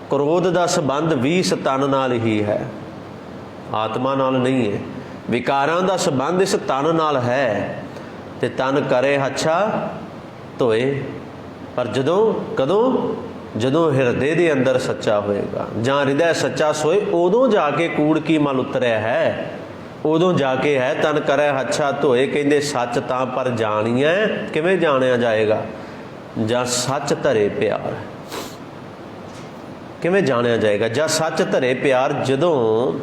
ਕ੍ਰੋਧ ਦਾ ਸੰਬੰਧ ਵੀ ਇਸ ਤਨ ਨਾਲ ਹੀ ਹੈ, ਆਤਮਾ ਨਾਲ ਨਹੀਂ ਹੈ। ਵਿਕਾਰਾਂ ਦਾ ਸੰਬੰਧ ਇਸ ਤਨ ਨਾਲ ਹੈ। ਤੇ ਤਨ ਕਰੇ ਹੱਛਾ ਧੋਏ। ਪਰ ਕਦੋਂ? ਜਦੋਂ ਹਿਰਦੇ ਦੇ ਅੰਦਰ ਸੱਚਾ ਹੋਏਗਾ ਜਾਂ ਹਿਰਦੈ ਸੱਚਾ ਸੋਏ, ਉਦੋਂ ਜਾ ਕੇ ਕੂੜ ਕੀ ਮਲ ਉਤਰਿਆ ਹੈ। ਉਦੋਂ ਜਾ ਕੇ ਹੈ ਤਨ ਕਰੈ ਹੱਛਾ ਧੋਏ। ਕਹਿੰਦੇ ਸੱਚ ਤਾਂ ਪਰ ਜਾਣੀਐ, ਕਿਵੇਂ ਜਾਣਿਆ ਜਾਏਗਾ? ਜਾਂ ਸੱਚ ਧਰੇ ਪਿਆਰ। ਕਿਵੇਂ ਜਾਣਿਆ ਜਾਏਗਾ? ਜਾਂ ਸੱਚ ਧਰੇ ਪਿਆਰ। ਜਦੋਂ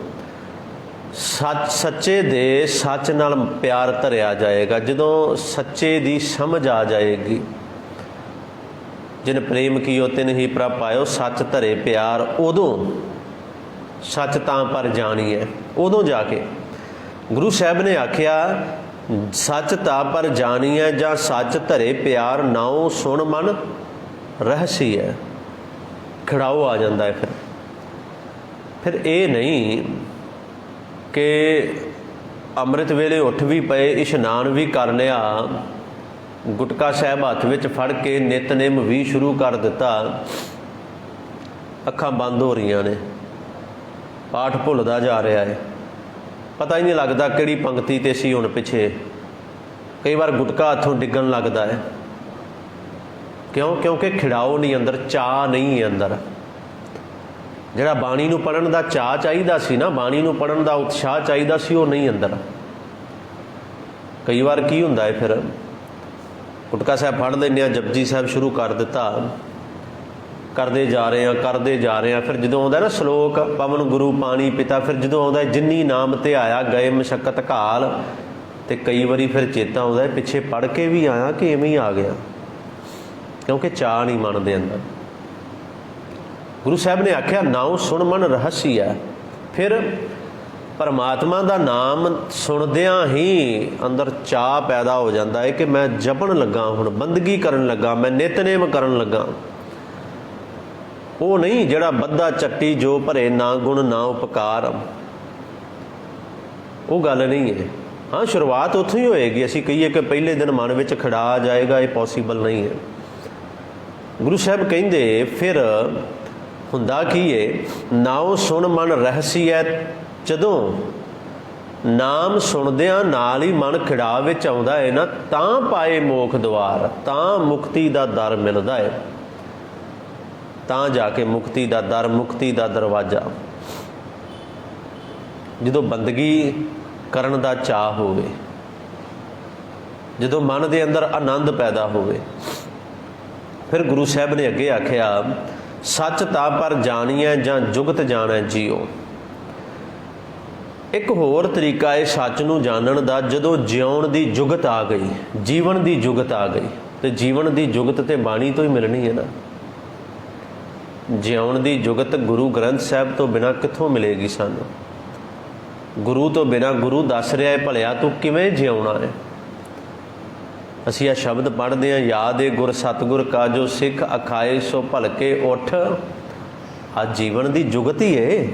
ਸੱਚੇ ਦੇ ਸੱਚ ਨਾਲ ਪਿਆਰ ਧਰਿਆ ਜਾਏਗਾ, ਜਦੋਂ ਸੱਚੇ ਦੀ ਸਮਝ ਆ ਜਾਏਗੀ। ਜਿਨ ਪ੍ਰੇਮ ਕੀਓ ਤਿਨ ਹੀ ਪ੍ਰਭ ਪਾਇਓ, ਸੱਚ ਧਰੇ ਪਿਆਰ। ਉਦੋਂ ਸੱਚ ਤਾਂ ਪਰ ਜਾਣੀਐ, ਉਦੋਂ ਜਾ ਕੇ ਗੁਰੂ ਸਾਹਿਬ ਨੇ ਆਖਿਆ ਸੱਚ ਤਾਂ ਪਰ ਜਾਣੀਐ, ਜਾਂ ਸੱਚ ਧਰੇ ਪਿਆਰ। ਨਾਉ ਸੁਣ ਮਨ ਰਹਸੀ ਹੈ। ਖੜਾਓ ਆ ਜਾਂਦਾ ਹੈ। ਫਿਰ ਇਹ ਨਹੀਂ ਕਿ ਅੰਮ੍ਰਿਤ ਵੇਲੇ ਉੱਠ ਵੀ ਪਏ, ਇਸ਼ਨਾਨ ਵੀ ਕਰ ਲਿਆ, ਗੁਟਕਾ ਸਾਹਿਬ ਹੱਥ ਵਿੱਚ ਫੜ ਕੇ ਨਿਤਨੇਮ ਵੀ ਸ਼ੁਰੂ ਕਰ ਦਿੱਤਾ, ਅੱਖਾਂ ਬੰਦ ਹੋ ਰਹੀਆਂ ਨੇ, ਪਾਠ ਭੁੱਲਦਾ ਜਾ ਰਿਹਾ ਹੈ, ਪਤਾ ਹੀ ਨਹੀਂ ਲੱਗਦਾ ਕਿਹੜੀ ਪੰਕਤੀ 'ਤੇ ਸੀ ਹੁਣ ਪਿੱਛੇ। ਕਈ ਵਾਰ ਗੁਟਕਾ ਹੱਥੋਂ ਡਿੱਗਣ ਲੱਗਦਾ ਹੈ। ਕਿਉਂ? ਕਿਉਂਕਿ ਖਿੜਾਓ ਨਹੀਂ ਅੰਦਰ, ਚਾਅ ਨਹੀਂ ਹੈ ਅੰਦਰ। ਜਿਹੜਾ ਬਾਣੀ ਨੂੰ ਪੜ੍ਹਨ ਦਾ ਚਾਅ ਚਾਹੀਦਾ ਸੀ ਨਾ, ਬਾਣੀ ਨੂੰ ਪੜ੍ਹਨ ਦਾ ਉਤਸ਼ਾਹ ਚਾਹੀਦਾ ਸੀ, ਉਹ ਨਹੀਂ ਅੰਦਰ। ਕਈ ਵਾਰ ਕੀ ਹੁੰਦਾ ਹੈ, ਫਿਰ ਗੁਟਕਾ ਸਾਹਿਬ ਫੜ ਲੈਂਦੇ ਹਾਂ, ਜਪਜੀ ਸਾਹਿਬ ਸ਼ੁਰੂ ਕਰ ਦਿੱਤਾ, ਕਰਦੇ ਜਾ ਰਹੇ ਹਾਂ। ਫਿਰ ਜਦੋਂ ਆਉਂਦਾ ਨਾ ਸ਼ਲੋਕ ਪਵਨ ਗੁਰੂ ਪਾਣੀ ਪਿਤਾ, ਫਿਰ ਜਦੋਂ ਆਉਂਦਾ ਜਿੰਨੀ ਨਾਮ ਤੇ ਆਇਆ ਗਏ ਮਸ਼ੱਕਤ ਘਾਲ, ਤੇ ਕਈ ਵਾਰੀ ਫਿਰ ਚੇਤਾ ਆਉਂਦਾ ਪਿੱਛੇ ਪੜ੍ਹ ਕੇ ਵੀ ਆਇਆ ਕਿ ਇਵੇਂ ਹੀ ਆ ਗਿਆ, ਕਿਉਂਕਿ ਚਾਅ ਨਹੀਂ ਮੰਨਦੇ ਅੰਦਰ। ਗੁਰੂ ਸਾਹਿਬ ਨੇ ਆਖਿਆ ਨਾਉ ਸੁਣ ਮਨ ਰਹਸੀ ਹੈ। ਫਿਰ ਪਰਮਾਤਮਾ ਦਾ ਨਾਮ ਸੁਣਦਿਆਂ ਹੀ ਅੰਦਰ ਚਾਅ ਪੈਦਾ ਹੋ ਜਾਂਦਾ ਹੈ ਕਿ ਮੈਂ ਜਪਣ ਲੱਗਾ, ਹੁਣ ਬੰਦਗੀ ਕਰਨ ਲੱਗਾ, ਮੈਂ ਨਿਤਨੇਮ ਕਰਨ ਲੱਗਾ। ਉਹ ਨਹੀਂ ਜਿਹੜਾ ਬੱਧਾ ਚੱਟੀ ਜੋ ਭਰੇ ਨਾ ਗੁਣ ਨਾ ਉਪਕਾਰ, ਉਹ ਗੱਲ ਨਹੀਂ ਹੈ। ਹਾਂ, ਸ਼ੁਰੂਆਤ ਉੱਥੋਂ ਹੀ ਹੋਏਗੀ। ਅਸੀਂ ਕਹੀਏ ਕਿ ਪਹਿਲੇ ਦਿਨ ਮਨ ਵਿੱਚ ਖੜਾ ਆ ਜਾਏਗਾ, ਇਹ ਪੋਸੀਬਲ ਨਹੀਂ ਹੈ। ਗੁਰੂ ਸਾਹਿਬ ਕਹਿੰਦੇ ਫਿਰ ਹੁੰਦਾ ਕੀ ਏ? ਨਾਉ ਸੁਣ ਮਨ ਰਹਸੀ ਹੈ। ਜਦੋਂ ਨਾਮ ਸੁਣਦਿਆਂ ਨਾਲ ਹੀ ਮਨ ਖਿੜਾ ਵਿੱਚ ਆਉਂਦਾ ਹੈ ਨਾ, ਤਾਂ ਪਾਏ ਮੋਖ ਦੁਆਰ, ਤਾਂ ਮੁਕਤੀ ਦਾ ਦਰ ਮਿਲਦਾ ਹੈ, ਤਾਂ ਜਾ ਕੇ ਮੁਕਤੀ ਦਾ ਦਰ, ਮੁਕਤੀ ਦਾ ਦਰਵਾਜ਼ਾ। ਜਦੋਂ ਬੰਦਗੀ ਕਰਨ ਦਾ ਚਾਅ ਹੋਵੇ, ਜਦੋਂ ਮਨ ਦੇ ਅੰਦਰ ਆਨੰਦ ਪੈਦਾ ਹੋਵੇ। ਫਿਰ ਗੁਰੂ ਸਾਹਿਬ ਨੇ ਅੱਗੇ ਆਖਿਆ ਸੱਚ ਤਾਂ ਪਰ ਜਾਣੀਐ, ਜਾਂ ਜੁਗਤ ਜਾਣੈ ਜੀਓ। ਇੱਕ ਹੋਰ ਤਰੀਕਾ ਹੈ ਸੱਚ ਨੂੰ ਜਾਣਨ ਦਾ। ਜਦੋਂ ਜਿਉਣ ਦੀ ਜੁਗਤ ਆ ਗਈ, ਜੀਵਨ ਦੀ ਜੁਗਤ ਆ ਗਈ, ਤੇ ਜੀਵਨ ਦੀ ਜੁਗਤ ਤੇ ਬਾਣੀ ਤੋਂ ਹੀ ਮਿਲਣੀ ਹੈ ਨਾ। ਜਿਉਣ ਦੀ ਜੁਗਤ ਗੁਰੂ ਗ੍ਰੰਥ ਸਾਹਿਬ ਤੋਂ ਬਿਨਾਂ ਕਿੱਥੋਂ ਮਿਲੇਗੀ ਸਾਨੂੰ? ਗੁਰੂ ਤੋਂ ਬਿਨਾਂ, ਗੁਰੂ ਦੱਸ ਰਿਹਾ ਹੈ ਭਲਿਆ ਤੂੰ ਕਿਵੇਂ ਜਿਉਣਾ ਹੈ। ਅਸੀਂ ਇਹ ਸ਼ਬਦ ਪੜ੍ਹਦੇ ਹਾਂ, ਯਾਦ ਏ ਗੁਰ ਸਤਿਗੁਰ ਕਾ ਜੋ ਸਿੱਖ ਅਖਾਏ ਸੋ ਭਲਕੇ ਉੱਠ। ਆ ਜੀਵਨ ਦੀ ਜੁਗਤ ਹੀ ਏ।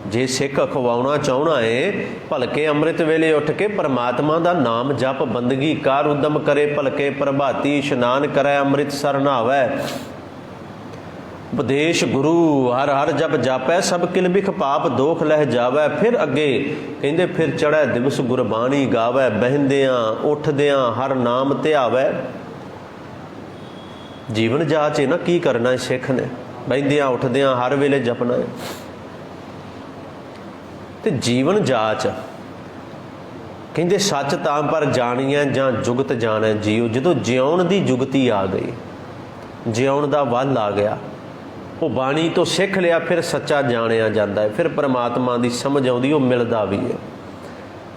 ਜੇ ਸਿੱਖ ਅਖਵਾਉਣਾ ਚਾਹੁਣਾ ਏ, ਭਲਕੇ ਅੰਮ੍ਰਿਤ ਵੇਲੇ ਉੱਠ ਕੇ ਪਰਮਾਤਮਾ ਦਾ ਨਾਮ ਜਪ, ਬੰਦਗੀ ਕਰ, ਉਦਮ ਕਰੇ ਭਲਕੇ ਪ੍ਰਭਾਤੀ, ਇਸ਼ਨਾਨ ਕਰੈ ਅੰਮ੍ਰਿਤਸਰ ਨਹਾਵੈ, ਉਪਦੇਸ਼ ਗੁਰੂ ਹਰ ਹਰ ਜਪ ਜਾਪੈ, ਸਭ ਕਿਲ ਬਿਖ ਪਾਪ ਦੋਖ ਲਹਿ ਜਾਵੈ। ਫਿਰ ਅੱਗੇ ਕਹਿੰਦੇ ਫਿਰ ਚੜ੍ਹੈ ਦਿਵਸ ਗੁਰਬਾਣੀ ਗਾਵੈ, ਬਹਿੰਦਿਆਂ ਉੱਠਦਿਆਂ ਹਰ ਨਾਮ ਧਿਆਵੈ। ਜੀਵਨ ਜਾਚ ਹੈ ਨਾ, ਕੀ ਕਰਨਾ ਹੈ ਸਿੱਖ ਨੇ? ਬਹਿੰਦਿਆਂ ਉੱਠਦਿਆਂ ਹਰ ਵੇਲੇ ਜਪਣਾ ਹੈ। ਤੇ ਜੀਵਨ ਜਾਚ ਕਹਿੰਦੇ ਸੱਚ ਤਾਂ ਪਰ ਜਾਣੀਐ, ਜਾਂ ਜੁਗਤ ਜਾਣੈ ਜੀਓ। ਜਦੋਂ ਜਿਉਣ ਦੀ ਜੁਗਤੀ ਆ ਗਈ, ਜਿਉਣ ਦਾ ਵੱਲ ਆ ਗਿਆ, ਉਹ ਬਾਣੀ ਤੋਂ ਸਿੱਖ ਲਿਆ, ਫਿਰ ਸੱਚਾ ਜਾਣਿਆ ਜਾਂਦਾ ਹੈ। ਫਿਰ ਪਰਮਾਤਮਾ ਦੀ ਸਮਝ ਆਉਂਦੀ, ਉਹ ਮਿਲਦਾ ਵੀ ਹੈ।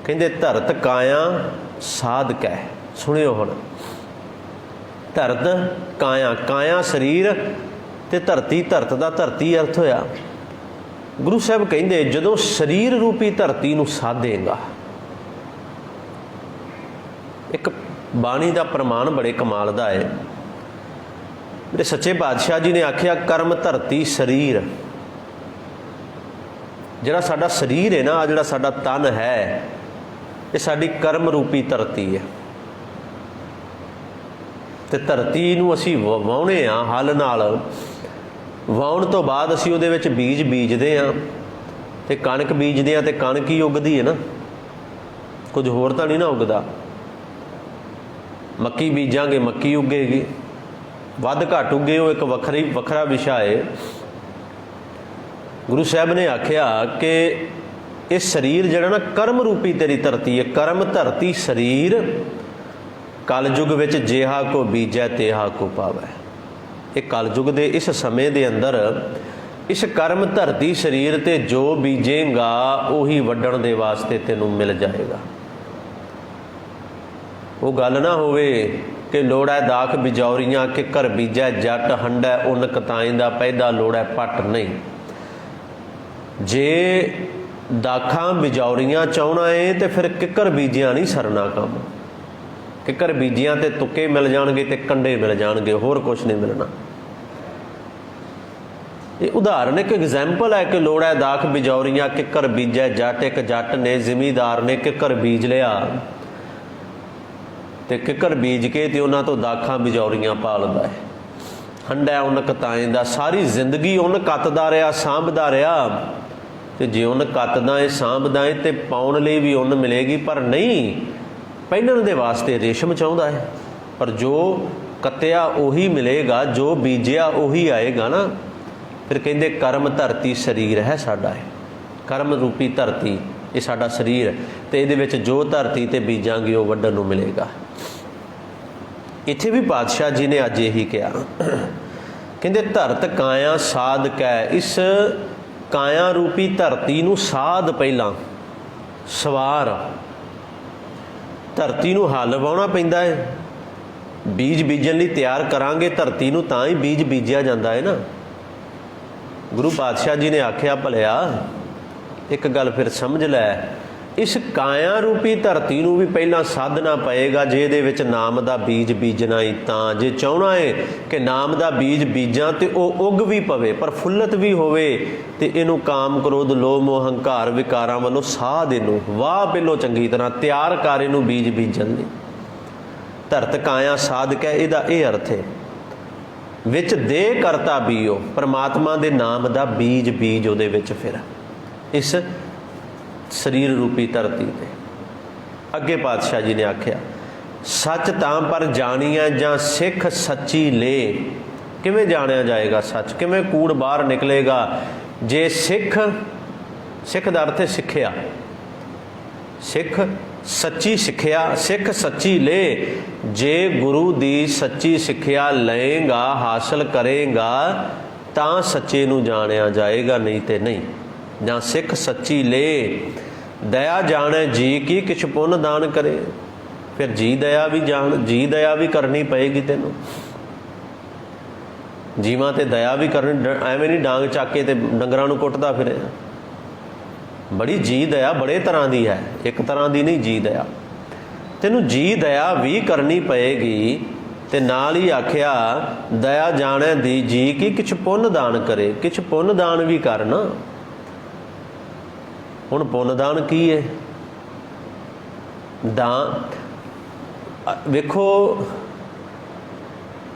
ਕਹਿੰਦੇ ਧਰਤ ਕਾਇਆ ਸਾਧਕੈ। ਸੁਣਿਓ ਹੁਣ, ਧਰਤ ਕਾਇਆ, ਕਾਇਆ ਸਰੀਰ, ਤੇ ਧਰਤੀ, ਧਰਤ ਦਾ ਧਰਤੀ ਅਰਥ ਹੋਇਆ। ਗੁਰੂ ਸਾਹਿਬ ਕਹਿੰਦੇ ਜਦੋਂ ਸਰੀਰ ਰੂਪੀ ਧਰਤੀ ਨੂੰ ਸਾਧੇਗਾ, ਇੱਕ ਬਾਣੀ ਦਾ ਪ੍ਰਮਾਣ ਬੜੇ ਕਮਾਲ ਦਾ ਹੈ। ਮੇਰੇ ਸੱਚੇ ਪਾਤਸ਼ਾਹ ਜੀ ਨੇ ਆਖਿਆ ਕਰਮ ਧਰਤੀ ਸਰੀਰ। ਜਿਹੜਾ ਸਾਡਾ ਸਰੀਰ ਹੈ ਨਾ, ਆ ਜਿਹੜਾ ਸਾਡਾ ਤਨ ਹੈ, ਇਹ ਸਾਡੀ ਕਰਮ ਰੂਪੀ ਧਰਤੀ ਹੈ। ਤੇ ਧਰਤੀ ਨੂੰ ਅਸੀਂ ਵਾਹੁਣੇ ਆ ਹਲ ਨਾਲ। ਵਾਹੁਣ ਤੋਂ ਬਾਅਦ ਅਸੀਂ ਉਹਦੇ ਵਿੱਚ ਬੀਜ ਬੀਜਦੇ ਹਾਂ, ਤੇ ਕਣਕ ਬੀਜਦੇ ਹਾਂ, ਤੇ ਕਣਕ ਹੀ ਉੱਗਦੀ ਹੈ ਨਾ, ਕੁਝ ਹੋਰ ਤਾਂ ਨਹੀਂ ਨਾ ਉੱਗਦਾ। ਮੱਕੀ ਬੀਜਾਂਗੇ, ਮੱਕੀ ਉੱਗੇਗੀ। ਵੱਧ ਘੱਟ ਉੱਗੇ ਉਹ ਇੱਕ ਵੱਖਰਾ ਵਿਸ਼ਾ ਹੈ। ਗੁਰੂ ਸਾਹਿਬ ਨੇ ਆਖਿਆ ਕਿ ਇਹ ਸਰੀਰ ਜਿਹੜਾ ਨਾ ਕਰਮ ਰੂਪੀ ਤੇਰੀ ਧਰਤੀ ਹੈ। ਕਰਮ ਧਰਤੀ ਸਰੀਰ, ਕਲਯੁਗ ਵਿੱਚ ਜਿਹਾ ਕੋ ਬੀਜੈ ਤਿਹਾ ਕੋ ਪਾਵੈ। ਇਹ ਕਲਯੁਗ ਦੇ ਇਸ ਸਮੇਂ ਦੇ ਅੰਦਰ ਇਸ ਕਰਮ ਧਰਤੀ ਸਰੀਰ ਤੇ ਜੋ ਬੀਜੇਗਾ ਉਹੀ ਵੱਢਣ ਦੇ ਵਾਸਤੇ ਤੈਨੂੰ ਮਿਲ ਜਾਏਗਾ। ਉਹ ਗੱਲ ਨਾ ਹੋਵੇ ਕਿ ਲੋੜੈ ਦਾਖ ਬਿਜੌਰੀਆਂ ਕਿੱਕਰ ਬੀਜੈ ਜੱਟ ਹੰਡੈ ਉਨ ਕਤਾਈ ਦਾ ਪੈਦਾ ਲੋੜੈ ਪੱਟ। ਨਹੀਂ, ਜੇ ਦਾਖਾਂ ਬਿਜੌਰੀਆਂ ਚਾਹੁਣਾ ਏ ਤੇ ਫਿਰ ਕਿੱਕਰ ਬੀਜਿਆਂ ਨਹੀਂ ਸਰਨਾ ਕੰਮ। ਕਿੱਕਰ ਬੀਜਿਆਂ ਤੇ ਤੁੱਕੇ ਮਿਲ ਜਾਣਗੇ ਤੇ ਕੰਡੇ ਮਿਲ ਜਾਣਗੇ, ਹੋਰ ਕੁਛ ਨਹੀਂ ਮਿਲਣਾ। ਇਹ ਉਦਾਹਰਨ ਇੱਕ ਐਗਜ਼ੈਂਪਲ ਹੈ ਕਿ ਲੋੜੈ ਦਾਖ ਬਿਜੌਰੀਆਂ ਕਿੱਕਰ ਬੀਜੈ ਜੱਟ। ਇੱਕ ਜੱਟ ਨੇ, ਜ਼ਿਮੀਦਾਰ ਨੇ ਕਿੱਕਰ ਬੀਜ ਲਿਆ ਤੇ ਕਿੱਕਰ ਬੀਜ ਕੇ ਤੇ ਉਹਨਾਂ ਤੋਂ ਦਾਖਾਂ ਬਿਜੌਰੀਆਂ ਪਾਲਦਾ ਹੈ। ਹੰਡੈ ਉਨ ਕਤਾਏ ਦਾ, ਸਾਰੀ ਜ਼ਿੰਦਗੀ ਉਹਨ ਕੱਤਦਾ ਰਿਹਾ, ਸਾਂਭਦਾ ਰਿਹਾ। ਤੇ ਜੇ ਉਹਨ ਕੱਤਦਾ ਏ, ਸਾਂਭਦਾ ਏ ਤੇ ਪਾਉਣ ਲਈ ਵੀ ਉਹਨ ਮਿਲੇਗੀ, ਪਰ ਨਹੀਂ, ਪਹਿਨਣ ਦੇ ਵਾਸਤੇ ਰੇਸ਼ਮ ਚਾਹੁੰਦਾ ਹੈ। ਪਰ ਜੋ ਕੱਤਿਆ ਉਹੀ ਮਿਲੇਗਾ, ਜੋ ਬੀਜਿਆ ਉਹੀ ਆਏਗਾ ਨਾ। ਫਿਰ ਕਹਿੰਦੇ ਕਰਮ ਧਰਤੀ ਸਰੀਰ ਹੈ ਸਾਡਾ, ਹੈ ਕਰਮ ਰੂਪੀ ਧਰਤੀ ਇਹ ਸਾਡਾ ਸਰੀਰ ਹੈ, ਤੇ ਇਹਦੇ ਵਿੱਚ ਜੋ ਧਰਤੀ ਤੇ ਬੀਜਾਂਗੇ ਉਹ ਵੱਢਣ ਨੂੰ ਮਿਲੇਗਾ। ਇੱਥੇ ਵੀ ਪਾਤਸ਼ਾਹ ਜੀ ਨੇ ਅੱਜ ਇਹੀ ਕਿਹਾ, ਕਹਿੰਦੇ ਧਰਤ ਕਾਇਆ ਸਾਧ ਕੈ। ਇਸ ਕਾਇਆ ਰੂਪੀ ਧਰਤੀ ਨੂੰ ਸਾਧ, ਪਹਿਲਾਂ ਸਵਾਰ। ਧਰਤੀ ਨੂੰ ਹੱਲ ਵਾਹੁਣਾ ਪੈਂਦਾ ਹੈ। ਬੀਜ ਬੀਜਣ ਲਈ ਤਿਆਰ ਕਰਾਂਗੇ ਧਰਤੀ ਨੂੰ ਤਾਂ ਹੀ ਬੀਜ ਬੀਜਿਆ ਜਾਂਦਾ ਹੈ ਨਾ। ਗੁਰੂ ਪਾਤਸ਼ਾਹ ਜੀ ਨੇ ਆਖਿਆ, ਭਲਿਆ ਇੱਕ ਗੱਲ ਫਿਰ ਸਮਝ ਲੈ, ਇਸ ਕਾਇਆ ਰੂਪੀ ਧਰਤੀ ਨੂੰ ਵੀ ਪਹਿਲਾਂ ਸਾਧਨਾ ਪਏਗਾ। ਜੇ ਇਹਦੇ ਵਿੱਚ ਨਾਮ ਦਾ ਬੀਜ ਬੀਜਣਾ ਹੀ, ਤਾਂ ਜੇ ਚਾਹਣਾ ਹੈ ਕਿ ਨਾਮ ਦਾ ਬੀਜ ਬੀਜਾਂ ਤੇ ਉਹ ਉੱਗ ਵੀ ਪਵੇ, ਪ੍ਰਫੁੱਲਤ ਵੀ ਹੋਵੇ, ਤੇ ਇਹਨੂੰ ਕਾਮ ਕ੍ਰੋਧ ਲੋਭ ਮੋਹ ਹੰਕਾਰ ਵਿਕਾਰਾਂ ਵੱਲੋਂ ਸਾਧ, ਇਹਨੂੰ ਵਾਹ ਪਹਿਲੋਂ ਚੰਗੀ ਤਰ੍ਹਾਂ ਤਿਆਰ ਕਰ ਇਹਨੂੰ ਬੀਜ ਬੀਜਣ ਲਈ। ਧਰਤ ਕਾਇਆ ਸਾਧ ਕੇ, ਇਹਦਾ ਇਹ ਅਰਥ ਹੈ ਵਿੱਚ ਦੇ ਕਰਤਾ ਬੀਓ, ਪਰਮਾਤਮਾ ਦੇ ਨਾਮ ਦਾ ਬੀਜ ਬੀਜ ਉਹਦੇ ਵਿੱਚ। ਫਿਰ ਇਸ ਸਰੀਰ ਰੂਪੀ ਧਰਤੀ ਤੇ ਅੱਗੇ ਪਾਤਸ਼ਾਹ ਜੀ ਨੇ ਆਖਿਆ, ਸੱਚ ਤਾਂ ਪਰ ਜਾਣੀਐ ਜਾਂ ਸਿੱਖ ਸੱਚੀ ਲੇ। ਕਿਵੇਂ ਜਾਣਿਆ ਜਾਏਗਾ ਸੱਚ, ਕਿਵੇਂ ਕੂੜ ਬਾਹਰ ਨਿਕਲੇਗਾ? ਜੇ ਸਿੱਖ, ਸਿੱਖ ਦਾ ਅਰਥ ਹੈ ਸਿੱਖਿਆ, ਸਿੱਖ ਸੱਚੀ ਸਿੱਖਿਆ, ਸਿੱਖ ਸੱਚੀ ਲੇ। ਜੇ ਗੁਰੂ ਦੀ ਸੱਚੀ ਸਿੱਖਿਆ ਲਏਗਾ, ਹਾਸਲ ਕਰੇਗਾ, ਤਾਂ ਸੱਚੇ ਨੂੰ ਜਾਣਿਆ ਜਾਏਗਾ, ਨਹੀਂ ਤੇ ਨਹੀਂ। ਜਾਂ ਸਿੱਖ ਸੱਚੀ ਲੇ। ਦਇਆ ਜਾਣੈ ਜੀ ਕੀ ਕਿਛ ਪੁੰਨ ਦਾਨ ਕਰੇ। ਫਿਰ ਜੀ ਦਇਆ ਵੀ ਜਾਣ, ਜੀ ਦਇਆ ਵੀ ਕਰਨੀ ਪਏਗੀ ਤੈਨੂੰ। ਜੀਵਾਂ ਤੇ ਦਇਆ ਵੀ ਕਰਨੀ, ਐਵੇਂ ਨਹੀਂ ਡਾਂਗ ਚੱਕ ਕੇ ਤੇ ਡੰਗਰਾਂ ਨੂੰ ਕੁੱਟਦਾ ਫਿਰੇ। ਬੜੀ ਜੀ ਦਇਆ ਬੜੇ ਤਰ੍ਹਾਂ ਦੀ ਹੈ, ਇੱਕ ਤਰ੍ਹਾਂ ਦੀ ਨਹੀਂ ਜੀ ਦਇਆ। ਤੈਨੂੰ ਜੀ ਦਇਆ ਵੀ ਕਰਨੀ ਪਏਗੀ। ਤੇ ਨਾਲ ਹੀ ਆਖਿਆ, ਦਇਆ ਜਾਣੈ ਦੀ ਜੀ ਕੀ ਕਿਛ ਪੁੰਨ ਦਾਨ ਕਰੇ। ਕਿਛ ਪੁੰਨ ਦਾਨ ਵੀ ਕਰਨਾ। ਹੁਣ ਪੁੰਨ ਦਾਨ ਕੀ ਹੈ? ਦਾਨ ਵੇਖੋ,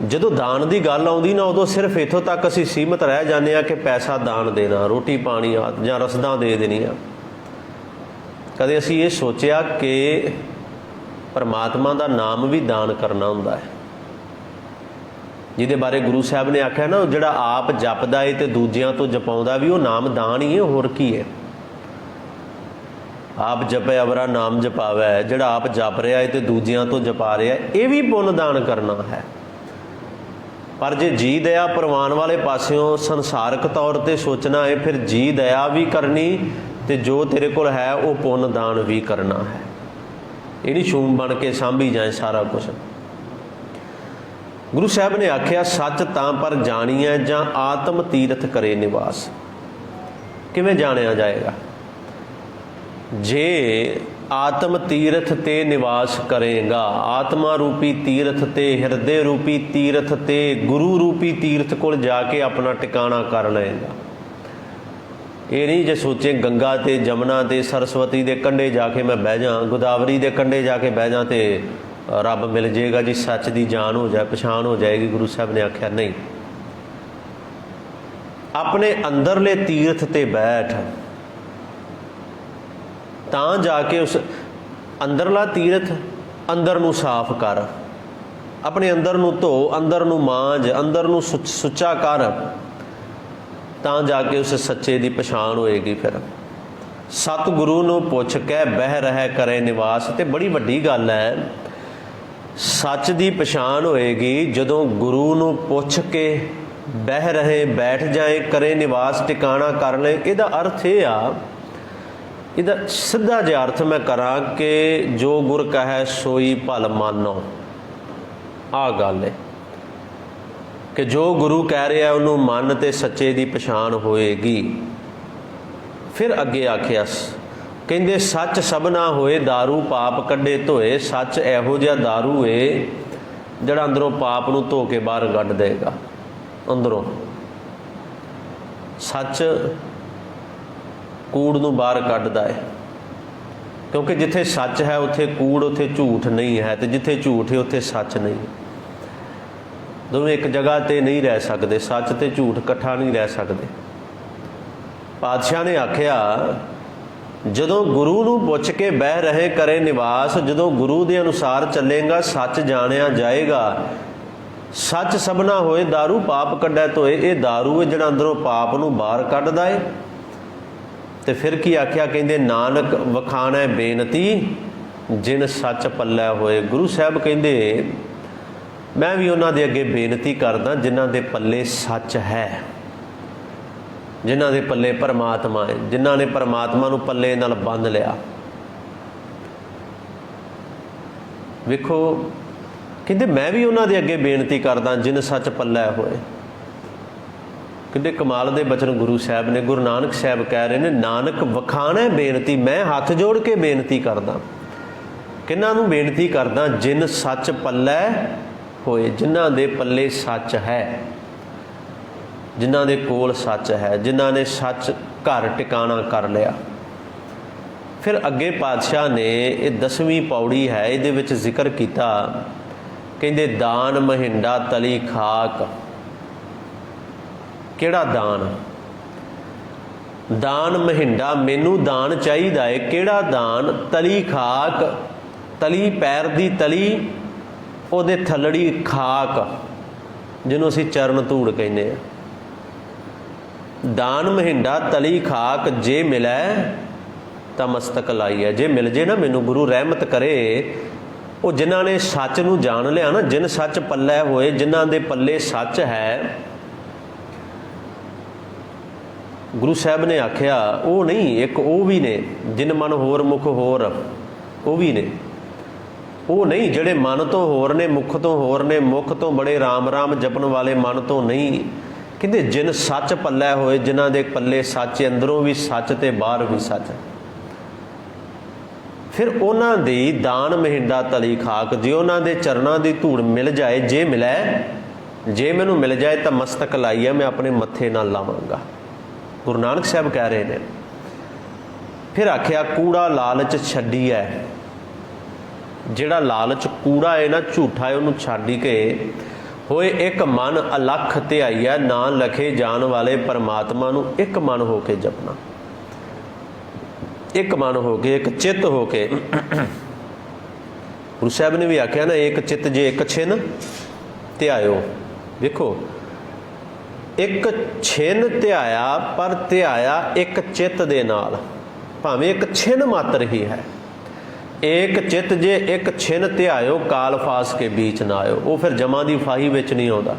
ਜਦੋਂ ਦਾਨ ਦੀ ਗੱਲ ਆਉਂਦੀ ਨਾ, ਉਦੋਂ ਸਿਰਫ ਇੱਥੋਂ ਤੱਕ ਅਸੀਂ ਸੀਮਤ ਰਹਿ ਜਾਂਦੇ ਹਾਂ ਕਿ ਪੈਸਾ ਦਾਨ ਦੇਣਾ, ਰੋਟੀ ਪਾਣੀ ਜਾਂ ਰਸਦਾਂ ਦੇ ਦੇਣੀਆਂ। ਕਦੇ ਅਸੀਂ ਇਹ ਸੋਚਿਆ ਕਿ ਪਰਮਾਤਮਾ ਦਾ ਨਾਮ ਵੀ ਦਾਨ ਕਰਨਾ ਹੁੰਦਾ ਹੈ, ਜਿਹਦੇ ਬਾਰੇ ਗੁਰੂ ਸਾਹਿਬ ਨੇ ਆਖਿਆ ਨਾ, ਜਿਹੜਾ ਆਪ ਜਪਦਾ ਏ ਤੇ ਦੂਜਿਆਂ ਤੋਂ ਜਪਾਉਂਦਾ ਵੀ, ਉਹ ਨਾਮ ਦਾਨ ਹੀ ਹੈ, ਹੋਰ ਕੀ ਹੈ। ਆਪ ਜਪੇ ਅਵਰਾ ਨਾਮ ਜਪਾਵੈ। ਜਿਹੜਾ ਆਪ ਜਪ ਰਿਹਾ ਹੈ ਤੇ ਦੂਜਿਆਂ ਤੋਂ ਜਪਾ ਰਿਹਾ, ਇਹ ਵੀ ਪੁੰਨ ਦਾਨ ਕਰਨਾ ਹੈ। ਪਰ ਜੇ ਜੀ ਦਇਆ ਪ੍ਰਵਾਨ ਵਾਲੇ ਪਾਸਿਓਂ ਸੰਸਾਰਕ ਤੌਰ ਤੇ ਸੋਚਣਾ ਹੈ, ਫਿਰ ਜੀ ਦਇਆ ਵੀ ਕਰਨੀ ਤੇ ਜੋ ਤੇਰੇ ਕੋਲ ਹੈ ਉਹ ਪੁੰਨ ਦਾਨ ਵੀ ਕਰਨਾ ਹੈ। ਇਹ ਨਹੀਂ ਸ਼ੂਮ ਬਣ ਕੇ ਸਾਂਭੀ ਜਾਏ ਸਾਰਾ ਕੁਛ। ਗੁਰੂ ਸਾਹਿਬ ਨੇ ਆਖਿਆ, ਸੱਚ ਤਾਂ ਪਰ ਜਾਣੀਐ ਜਾਂ ਆਤਮ ਤੀਰਥ ਕਰੇ ਨਿਵਾਸ। ਕਿਵੇਂ ਜਾਣਿਆ ਜਾਏਗਾ? ਜੇ ਆਤਮ ਤੀਰਥ ਤੇ ਨਿਵਾਸ ਕਰੇਗਾ, ਆਤਮਾ ਰੂਪੀ ਤੀਰਥ ਤੇ, ਹਿਰਦੇ ਰੂਪੀ ਤੀਰਥ ਤੇ, ਗੁਰੂ ਰੂਪੀ ਤੀਰਥ ਕੋਲ ਜਾ ਕੇ ਆਪਣਾ ਟਿਕਾਣਾ ਕਰ ਲਏਗਾ। ਇਹ ਨਹੀਂ ਜੇ ਸੋਚੇ ਗੰਗਾ ਤੇ ਜਮਨਾ ਤੇ ਸਰਸਵਤੀ ਦੇ ਕੰਢੇ ਜਾ ਕੇ ਮੈਂ ਬਹਿ ਜਾ, ਗੋਦਾਵਰੀ ਦੇ ਕੰਢੇ ਜਾ ਕੇ ਬਹਿ ਜਾ ਤੇ ਰੱਬ ਮਿਲ ਜਾਏਗਾ ਜੀ, ਸੱਚ ਦੀ ਜਾਣ ਹੋ ਜਾਏ, ਪਛਾਣ ਹੋ ਜਾਏਗੀ। ਗੁਰੂ ਸਾਹਿਬ ਨੇ ਆਖਿਆ ਨਹੀਂ, ਆਪਣੇ ਅੰਦਰਲੇ ਤੀਰਥ ਤੇ ਬੈਠ, ਤਾਂ ਜਾ ਕੇ ਉਸ ਅੰਦਰਲਾ ਤੀਰਥ, ਅੰਦਰ ਨੂੰ ਸਾਫ਼ ਕਰ, ਆਪਣੇ ਅੰਦਰ ਨੂੰ ਧੋ, ਅੰਦਰ ਨੂੰ ਮਾਂਜ, ਅੰਦਰ ਨੂੰ ਸੁੱਚਾ ਕਰ, ਤਾਂ ਜਾ ਕੇ ਉਸ ਸੱਚੇ ਦੀ ਪਛਾਣ ਹੋਏਗੀ। ਫਿਰ ਸਤਿਗੁਰੂ ਨੂੰ ਪੁੱਛ ਕੇ ਬਹਿ ਰਹਿ ਕਰੇ ਨਿਵਾਸ। ਤੇ ਬੜੀ ਵੱਡੀ ਗੱਲ ਹੈ, ਸੱਚ ਦੀ ਪਛਾਣ ਹੋਏਗੀ ਜਦੋਂ ਗੁਰੂ ਨੂੰ ਪੁੱਛ ਕੇ ਬਹਿ ਰਹੇ, ਬੈਠ ਜਾਏ, ਕਰੇ ਨਿਵਾਸ, ਟਿਕਾਣਾ ਕਰ ਲਏ। ਇਹਦਾ ਅਰਥ ਇਹ ਆ, ਇਹਦਾ ਸਿੱਧਾ ਜਿਹਾ ਅਰਥ ਮੈਂ ਕਰਾਂ ਕਿ ਜੋ ਗੁਰ ਕਹੈ ਸੋਈ ਭਲ ਮਾਨੋ। ਆਹ ਗੱਲ ਹੈ ਕਿ ਜੋ ਗੁਰੂ ਕਹਿ ਰਿਹਾ ਉਹਨੂੰ ਮੰਨ ਤੇ ਸੱਚੇ ਦੀ ਪਛਾਣ ਹੋਏਗੀ। ਫਿਰ ਅੱਗੇ ਆਖਿਆ, ਕਹਿੰਦੇ ਸੱਚ ਸਭਨਾ ਹੋਏ ਦਾਰੂ ਪਾਪ ਕੱਢੇ ਧੋਏ। ਸੱਚ ਇਹੋ ਜਿਹਾ ਦਾਰੂ ਏ ਜਿਹੜਾ ਅੰਦਰੋਂ ਪਾਪ ਨੂੰ ਧੋ ਕੇ ਬਾਹਰ ਕੱਢ ਦੇਗਾ। ਅੰਦਰੋਂ ਸੱਚ ਕੂੜ ਨੂੰ ਬਾਹਰ ਕੱਢਦਾ ਹੈ, ਕਿਉਂਕਿ ਜਿੱਥੇ ਸੱਚ ਹੈ ਉੱਥੇ ਕੂੜ, ਉੱਥੇ ਝੂਠ ਨਹੀਂ ਹੈ, ਤੇ ਜਿੱਥੇ ਝੂਠ ਹੈ ਉੱਥੇ ਸੱਚ ਨਹੀਂ। ਦੋਵੇਂ ਇੱਕ ਜਗ੍ਹਾ 'ਤੇ ਨਹੀਂ ਰਹਿ ਸਕਦੇ, ਸੱਚ ਤੇ ਝੂਠ ਇਕੱਠਾ ਨਹੀਂ ਰਹਿ ਸਕਦੇ। ਪਾਤਸ਼ਾਹ ਨੇ ਆਖਿਆ, ਜਦੋਂ ਗੁਰੂ ਨੂੰ ਪੁੱਛ ਕੇ ਬਹਿ ਰਹੇ ਕਰੇ ਨਿਵਾਸ, ਜਦੋਂ ਗੁਰੂ ਦੇ ਅਨੁਸਾਰ ਚੱਲੇਗਾ ਸੱਚ ਜਾਣਿਆ ਜਾਏਗਾ। ਸੱਚ ਸਭਨਾ ਹੋਏ ਦਾਰੂ ਪਾਪ ਕੱਢੈ ਧੋਏ। ਇਹ ਦਾਰੂ ਹੈ ਜਿਹੜਾ ਅੰਦਰੋਂ ਪਾਪ ਨੂੰ ਬਾਹਰ ਕੱਢਦਾ ਹੈ। ਤੇ ਫਿਰ ਕੀ ਆਖਿਆ, ਕਹਿੰਦੇ ਨਾਨਕ ਵਖਾਣੈ ਬੇਨਤੀ ਜਿਨ ਸੱਚ ਪੱਲੇ ਹੋਏ। ਗੁਰੂ ਸਾਹਿਬ ਕਹਿੰਦੇ ਮੈਂ ਵੀ ਉਹਨਾਂ ਦੇ ਅੱਗੇ ਬੇਨਤੀ ਕਰਦਾ ਜਿਨ੍ਹਾਂ ਦੇ ਪੱਲੇ ਸੱਚ ਹੈ, ਜਿਨ੍ਹਾਂ ਦੇ ਪੱਲੇ ਪਰਮਾਤਮਾ ਹੈ, ਜਿਨ੍ਹਾਂ ਨੇ ਪਰਮਾਤਮਾ ਨੂੰ ਪੱਲੇ ਨਾਲ ਬੰਨ੍ਹ ਲਿਆ। ਵੇਖੋ, ਕਹਿੰਦੇ ਮੈਂ ਵੀ ਉਹਨਾਂ ਦੇ ਅੱਗੇ ਬੇਨਤੀ ਕਰਦਾ ਜਿਨ ਸੱਚ ਪੱਲੇ ਹੋਏ। ਕਿੰਨੇ ਕਮਾਲ ਦੇ ਬਚਨ ਗੁਰੂ ਸਾਹਿਬ ਨੇ। ਗੁਰੂ ਨਾਨਕ ਸਾਹਿਬ ਕਹਿ ਰਹੇ ਨੇ, ਨਾਨਕ ਵਖਾਣੈ ਬੇਨਤੀ, ਮੈਂ ਹੱਥ ਜੋੜ ਕੇ ਬੇਨਤੀ ਕਰਦਾ। ਕਿਹਨਾਂ ਨੂੰ ਬੇਨਤੀ ਕਰਦਾ? ਜਿਨ ਸੱਚ ਪੱਲੇ ਹੋਏ, ਜਿਨ੍ਹਾਂ ਦੇ ਪੱਲੇ ਸੱਚ ਹੈ, ਜਿਨ੍ਹਾਂ ਦੇ ਕੋਲ ਸੱਚ ਹੈ, ਜਿਨ੍ਹਾਂ ਨੇ ਸੱਚ ਘਰ ਟਿਕਾਣਾ ਕਰ ਲਿਆ। ਫਿਰ ਅੱਗੇ ਪਾਤਸ਼ਾਹ ਨੇ ਇਹ 10ਵੀਂ ਪੌੜੀ ਹੈ, ਇਹਦੇ ਵਿੱਚ ਜ਼ਿਕਰ ਕੀਤਾ, ਕਹਿੰਦੇ ਦਾਨ ਮਹਿੰਡਾ ਤਲੀ ਖਾਕ। ਕਿਹੜਾ ਦਾਨ? ਦਾਨ ਮਹਿੰਡਾ, ਮੈਨੂੰ ਦਾਨ ਚਾਹੀਦਾ ਹੈ। ਕਿਹੜਾ ਦਾਨ? ਤਲੀ ਖਾਕ, ਤਲੀ ਪੈਰ ਦੀ ਤਲੀ, ਉਹਦੇ ਥੱਲੜੀ ਖਾਕ, ਜਿਹਨੂੰ ਅਸੀਂ ਚਰਨ ਧੂੜ ਕਹਿੰਦੇ ਹਾਂ। ਦਾਨ ਮਹਿੰਡਾ ਤਲੀ ਖਾਕ, ਜੇ ਮਿਲੈ ਤਾਂ ਮਸਤਕ ਲਾਈਐ। ਜੇ ਮਿਲ ਜੇ ਨਾ ਮੈਨੂੰ, ਗੁਰੂ ਰਹਿਮਤ ਕਰੇ। ਉਹ ਜਿਨ੍ਹਾਂ ਨੇ ਸੱਚ ਨੂੰ ਜਾਣ ਲਿਆ ਨਾ, ਜਿਨ ਸੱਚ ਪੱਲੇ ਹੋਏ, ਜਿਨ੍ਹਾਂ ਦੇ ਪੱਲੇ ਸੱਚ ਹੈ, ਗੁਰੂ ਸਾਹਿਬ ਨੇ ਆਖਿਆ ਉਹ ਨਹੀਂ, ਇੱਕ ਉਹ ਵੀ ਨੇ ਜਿਨ ਮਨ ਹੋਰ ਮੁਖ ਹੋਰ, ਉਹ ਵੀ ਨੇ। ਉਹ ਨਹੀਂ ਜਿਹੜੇ ਮਨ ਤੋਂ ਹੋਰ ਨੇ, ਮੁਖ ਤੋਂ ਹੋਰ ਨੇ, ਮੁਖ ਤੋਂ ਬੜੇ ਰਾਮ ਰਾਮ ਜਪਣ ਵਾਲੇ, ਮਨ ਤੋਂ ਨਹੀਂ। ਕਹਿੰਦੇ ਜਿਨ ਸੱਚ ਪੱਲੇ ਹੋਏ, ਜਿਨ੍ਹਾਂ ਦੇ ਪੱਲੇ ਸੱਚ, ਅੰਦਰੋਂ ਵੀ ਸੱਚ ਤੇ ਬਾਹਰ ਵੀ ਸੱਚ। ਫਿਰ ਉਹਨਾਂ ਦੀ ਦਾਨ ਮਹਿੰਡਾ ਤਲੀ ਖਾਕ, ਜੇ ਉਹਨਾਂ ਦੇ ਚਰਨਾਂ ਦੀ ਧੂੜ ਮਿਲ ਜਾਏ, ਜੇ ਮਿਲੇ, ਜੇ ਮੈਨੂੰ ਮਿਲ ਜਾਏ ਤਾਂ ਮਸਤਕ ਲਾਈਏ, ਮੈਂ ਆਪਣੇ ਮੱਥੇ ਨਾਲ ਲਾਵਾਂਗਾ। ਗੁਰੂ ਨਾਨਕ ਸਾਹਿਬ ਕਹਿ ਰਹੇ ਨੇ। ਫਿਰ ਆਖਿਆ ਕੂੜਾ ਲਾਲਚ ਛੱਡੀਐ। ਜਿਹੜਾ ਲਾਲਚ ਕੂੜਾ ਹੈ ਨਾ, ਝੂਠਾ ਹੈ, ਉਹਨੂੰ ਛੱਡ ਕੇ ਹੋਏ ਇੱਕ ਮਨ ਅਲੱਖ ਧਿਆਈਐ। ਨਾ ਲਖੇ ਜਾਣ ਵਾਲੇ ਪਰਮਾਤਮਾ ਨੂੰ ਇੱਕ ਮਨ ਹੋ ਕੇ ਜਪਣਾ, ਇੱਕ ਮਨ ਹੋ ਕੇ, ਇੱਕ ਚਿੱਤ ਹੋ ਕੇ। ਗੁਰੂ ਸਾਹਿਬ ਨੇ ਵੀ ਆਖਿਆ ਨਾ, ਇੱਕ ਚਿੱਤ ਜੇ ਇੱਕ ਛਿਨ ਧਿਆਇਓ। ਵੇਖੋ, ਇੱਕ ਛਿਨ ਧਿਆਇਆ, ਪਰ ਧਿਆਇਆ ਇੱਕ ਚਿੱਤ ਦੇ ਨਾਲ, ਭਾਵੇਂ ਇੱਕ ਛਿਨ ਮਾਤਰ ਹੀ ਹੈ। ਏਕ ਚਿੱਤ ਜੇ ਇੱਕ ਛਿਨ ਧਿਆਇਓ, ਕਾਲ ਫਾਸ ਕੇ ਬੀਚ ਨਾ ਆਇਓ। ਉਹ ਫਿਰ ਜਮਾਂ ਦੀ ਫਾਹੀ ਵਿੱਚ ਨਹੀਂ ਆਉਂਦਾ।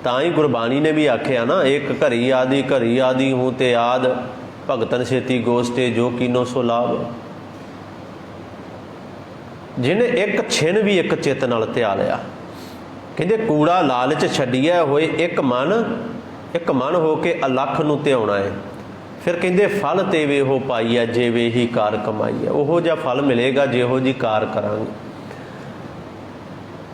ਤਾਂ ਹੀ ਗੁਰਬਾਣੀ ਨੇ ਵੀ ਆਖਿਆ ਨਾ, ਇੱਕ ਘਰੀ ਆਦੀ ਹੂੰ ਤੇ ਆਦ, ਭਗਤਨ ਛੇਤੀ ਗੋਸਤੇ ਜੋ ਕੀਨੋ ਸੋ ਲਾਭ। ਜਿਹਨੇ ਇੱਕ ਛਿਨ ਵੀ ਇੱਕ ਚਿੱਤ ਨਾਲ ਧਿਆ ਲਿਆ। ਕਹਿੰਦੇ ਕੂੜਾ ਲਾਲਚ ਛੱਡੀਐ, ਹੋਏ ਇੱਕ ਮਨ ਹੋ ਕੇ ਅਲੱਖ ਨੂੰ ਧਿਆਉਣਾ ਹੈ। ਫਿਰ ਕਹਿੰਦੇ ਫਲ ਤੇ ਵੇਹੋ ਪਾਈਐ, ਜੇ ਵੇ ਹੀ ਕਾਰ ਕਮਾਈਐ। ਉਹੋ ਜਿਹਾ ਫਲ ਮਿਲੇਗਾ ਜਿਹੋ ਜੀ ਕਾਰ ਕਰਾਂਗੇ।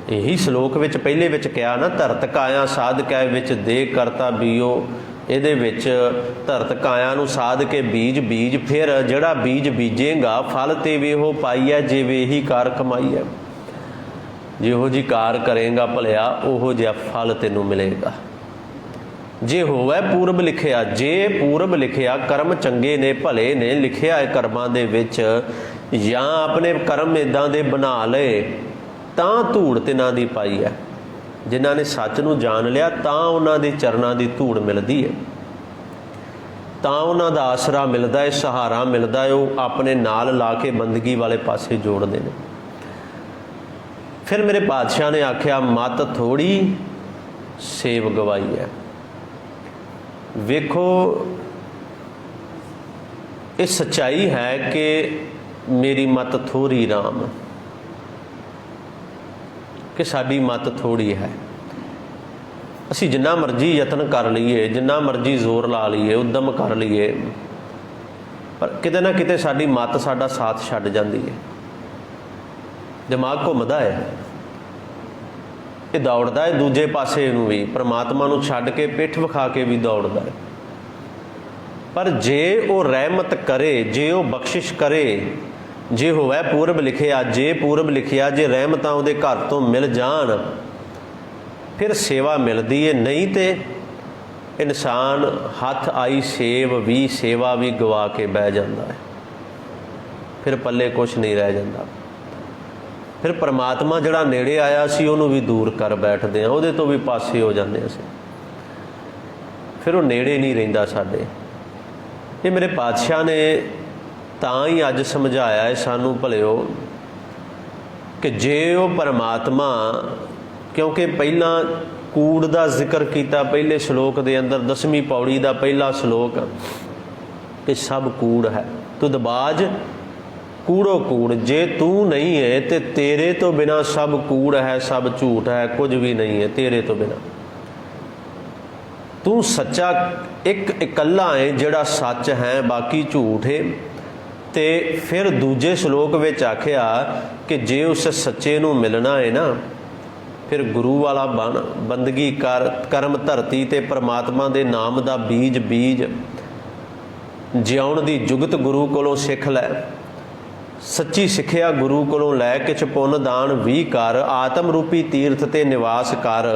ਇਹੀ ਸ਼ਲੋਕ ਵਿੱਚ ਪਹਿਲੇ ਵਿੱਚ ਕਿਹਾ ਨਾ, ਧਰਤ ਕਾਇਆ ਸਾਧ ਕੈ ਵਿੱਚ ਦੇ ਕਰਤਾ ਬੀਓ। ਇਹਦੇ ਵਿੱਚ ਧਰਤ ਕਾਇਆ ਨੂੰ ਸਾਧ ਕੇ ਬੀਜ, ਫਿਰ ਜਿਹੜਾ ਬੀਜ ਬੀਜੇਗਾ, ਫਲ ਤੇ ਵੇਹੋ ਪਾਈਐ, ਜੇ ਵੇ ਹੀ ਕਾਰ ਕਮਾਈਐ। ਜਿਹੋ ਜੀ ਕਾਰ ਕਰੇਗਾ ਭਲਿਆ, ਉਹੋ ਜਿਹਾ ਫਲ ਤੈਨੂੰ ਮਿਲੇਗਾ। ਜੇ ਹੋਵੇ ਪੂਰਬ ਲਿਖਿਆ, ਜੇ ਪੂਰਬ ਲਿਖਿਆ ਕਰਮ ਚੰਗੇ ਨੇ, ਭਲੇ ਨੇ, ਲਿਖਿਆ ਹੈ ਕਰਮਾਂ ਦੇ ਵਿੱਚ, ਜਾਂ ਆਪਣੇ ਕਰਮ ਇੱਦਾਂ ਦੇ ਬਣਾ ਲਏ, ਤਾਂ ਧੂੜ ਤਿਨਾਂ ਦੀ ਪਾਈ ਹੈ। ਜਿਨ੍ਹਾਂ ਨੇ ਸੱਚ ਨੂੰ ਜਾਣ ਲਿਆ, ਤਾਂ ਉਹਨਾਂ ਦੇ ਚਰਨਾਂ ਦੀ ਧੂੜ ਮਿਲਦੀ ਹੈ। ਤਾਂ ਉਹਨਾਂ ਦਾ ਆਸਰਾ ਮਿਲਦਾ ਹੈ, ਸਹਾਰਾ ਮਿਲਦਾ ਹੈ, ਉਹ ਆਪਣੇ ਨਾਲ ਲਾ ਕੇ ਬੰਦਗੀ ਵਾਲੇ ਪਾਸੇ ਜੋੜਦੇ ਨੇ। ਫਿਰ ਮੇਰੇ ਪਾਤਸ਼ਾਹ ਨੇ ਆਖਿਆ, ਮਤ ਥੋੜ੍ਹੀ ਸੇਵ ਗਵਾਈ ਹੈ। ਵੇਖੋ, ਇਹ ਸੱਚਾਈ ਹੈ ਕਿ ਮੇਰੀ ਮਤ ਥੋੜ੍ਹੀ ਰਾਮ, ਕਿ ਸਾਡੀ ਮਤ ਥੋੜ੍ਹੀ ਹੈ। ਅਸੀਂ ਜਿੰਨਾ ਮਰਜ਼ੀ ਯਤਨ ਕਰ ਲਈਏ, ਜਿੰਨਾ ਮਰਜ਼ੀ ਜ਼ੋਰ ਲਾ ਲਈਏ, ਉੱਦਮ ਕਰ ਲਈਏ, ਪਰ ਕਿਤੇ ਨਾ ਕਿਤੇ ਸਾਡੀ ਮਤ ਸਾਡਾ ਸਾਥ ਛੱਡ ਜਾਂਦੀ ਹੈ। ਦਿਮਾਗ ਘੁੰਮਦਾ ਹੈ, ਇਹ ਦੌੜਦਾ ਹੈ ਦੂਜੇ ਪਾਸੇ ਨੂੰ ਵੀ, ਪਰਮਾਤਮਾ ਨੂੰ ਛੱਡ ਕੇ ਪਿੱਠ ਵਿਖਾ ਕੇ ਵੀ ਦੌੜਦਾ ਹੈ। ਪਰ ਜੇ ਉਹ ਰਹਿਮਤ ਕਰੇ, ਜੇ ਉਹ ਬਖਸ਼ਿਸ਼ ਕਰੇ, ਜੇ ਹੋਵੇ ਪੂਰਬ ਲਿਖਿਆ, ਜੇ ਪੂਰਬ ਲਿਖਿਆ, ਜੇ ਰਹਿਮਤਾਂ ਉਹਦੇ ਘਰ ਤੋਂ ਮਿਲ ਜਾਣ, ਫਿਰ ਸੇਵਾ ਮਿਲਦੀ ਹੈ। ਨਹੀਂ ਤੇ ਇਨਸਾਨ ਹੱਥ ਆਈ ਸੇਵ ਵੀ, ਸੇਵਾ ਵੀ ਗਵਾ ਕੇ ਬਹਿ ਜਾਂਦਾ ਹੈ, ਫਿਰ ਪੱਲੇ ਕੁਛ ਨਹੀਂ ਰਹਿ ਜਾਂਦਾ। ਫਿਰ ਪਰਮਾਤਮਾ ਜਿਹੜਾ ਨੇੜੇ ਆਇਆ ਸੀ ਉਹਨੂੰ ਵੀ ਦੂਰ ਕਰ ਬੈਠਦੇ ਹਾਂ, ਉਹਦੇ ਤੋਂ ਵੀ ਪਾਸੇ ਹੋ ਜਾਂਦੇ ਅਸੀਂ, ਫਿਰ ਉਹ ਨੇੜੇ ਨਹੀਂ ਰਹਿੰਦਾ ਸਾਡੇ। ਇਹ ਮੇਰੇ ਪਾਤਸ਼ਾਹ ਨੇ ਤਾਂ ਹੀ ਅੱਜ ਸਮਝਾਇਆ ਹੈ ਸਾਨੂੰ ਭਲਿਓ, ਕਿ ਜੇ ਉਹ ਪਰਮਾਤਮਾ, ਕਿਉਂਕਿ ਪਹਿਲਾਂ ਕੂੜ ਦਾ ਜ਼ਿਕਰ ਕੀਤਾ ਪਹਿਲੇ ਸ਼ਲੋਕ ਦੇ ਅੰਦਰ, 10ਵੀਂ ਪੌੜੀ ਦਾ ਪਹਿਲਾ ਸ਼ਲੋਕ, ਕਿ ਸਭ ਕੂੜ ਹੈ, ਤੁਧਬਾਜ ਕੂੜੋ ਕੂੜ, ਜੇ ਤੂੰ ਨਹੀਂ ਹੈ ਤੇ ਤੇਰੇ ਤੋਂ ਬਿਨਾ ਸਭ ਕੂੜ ਹੈ, ਸਭ ਝੂਠ ਹੈ, ਕੁਝ ਵੀ ਨਹੀਂ ਹੈ ਤੇਰੇ ਤੋਂ ਬਿਨਾ। ਤੂੰ ਸੱਚਾ ਇੱਕ ਇਕੱਲਾ ਹੈ ਜਿਹੜਾ ਸੱਚ ਹੈ, ਬਾਕੀ ਝੂਠ ਹੈ। ਤੇ ਫਿਰ ਦੂਜੇ ਸ਼ਲੋਕ ਵਿੱਚ ਆਖਿਆ ਕਿ ਜੇ ਉਸ ਸੱਚੇ ਨੂੰ ਮਿਲਣਾ ਹੈ ਨਾ, ਫਿਰ ਗੁਰੂ ਵਾਲਾ ਬਣ, ਬੰਦਗੀ ਕਰ, ਕਰਮ ਧਰਤੀ ਤੇ ਪਰਮਾਤਮਾ ਦੇ ਨਾਮ ਦਾ ਬੀਜ ਬੀਜ, ਜਿਉਣ ਦੀ ਜੁਗਤ ਗੁਰੂ ਕੋਲੋਂ ਸਿੱਖ ਲੈ, ਸੱਚੀ ਸਿੱਖਿਆ ਗੁਰੂ ਕੋਲੋਂ ਲੈ, ਕਿਛ ਪੁੰਨ ਦਾਨ ਵੀ ਕਰ, ਆਤਮ ਰੂਪੀ ਤੀਰਥ ਤੇ ਨਿਵਾਸ ਕਰ।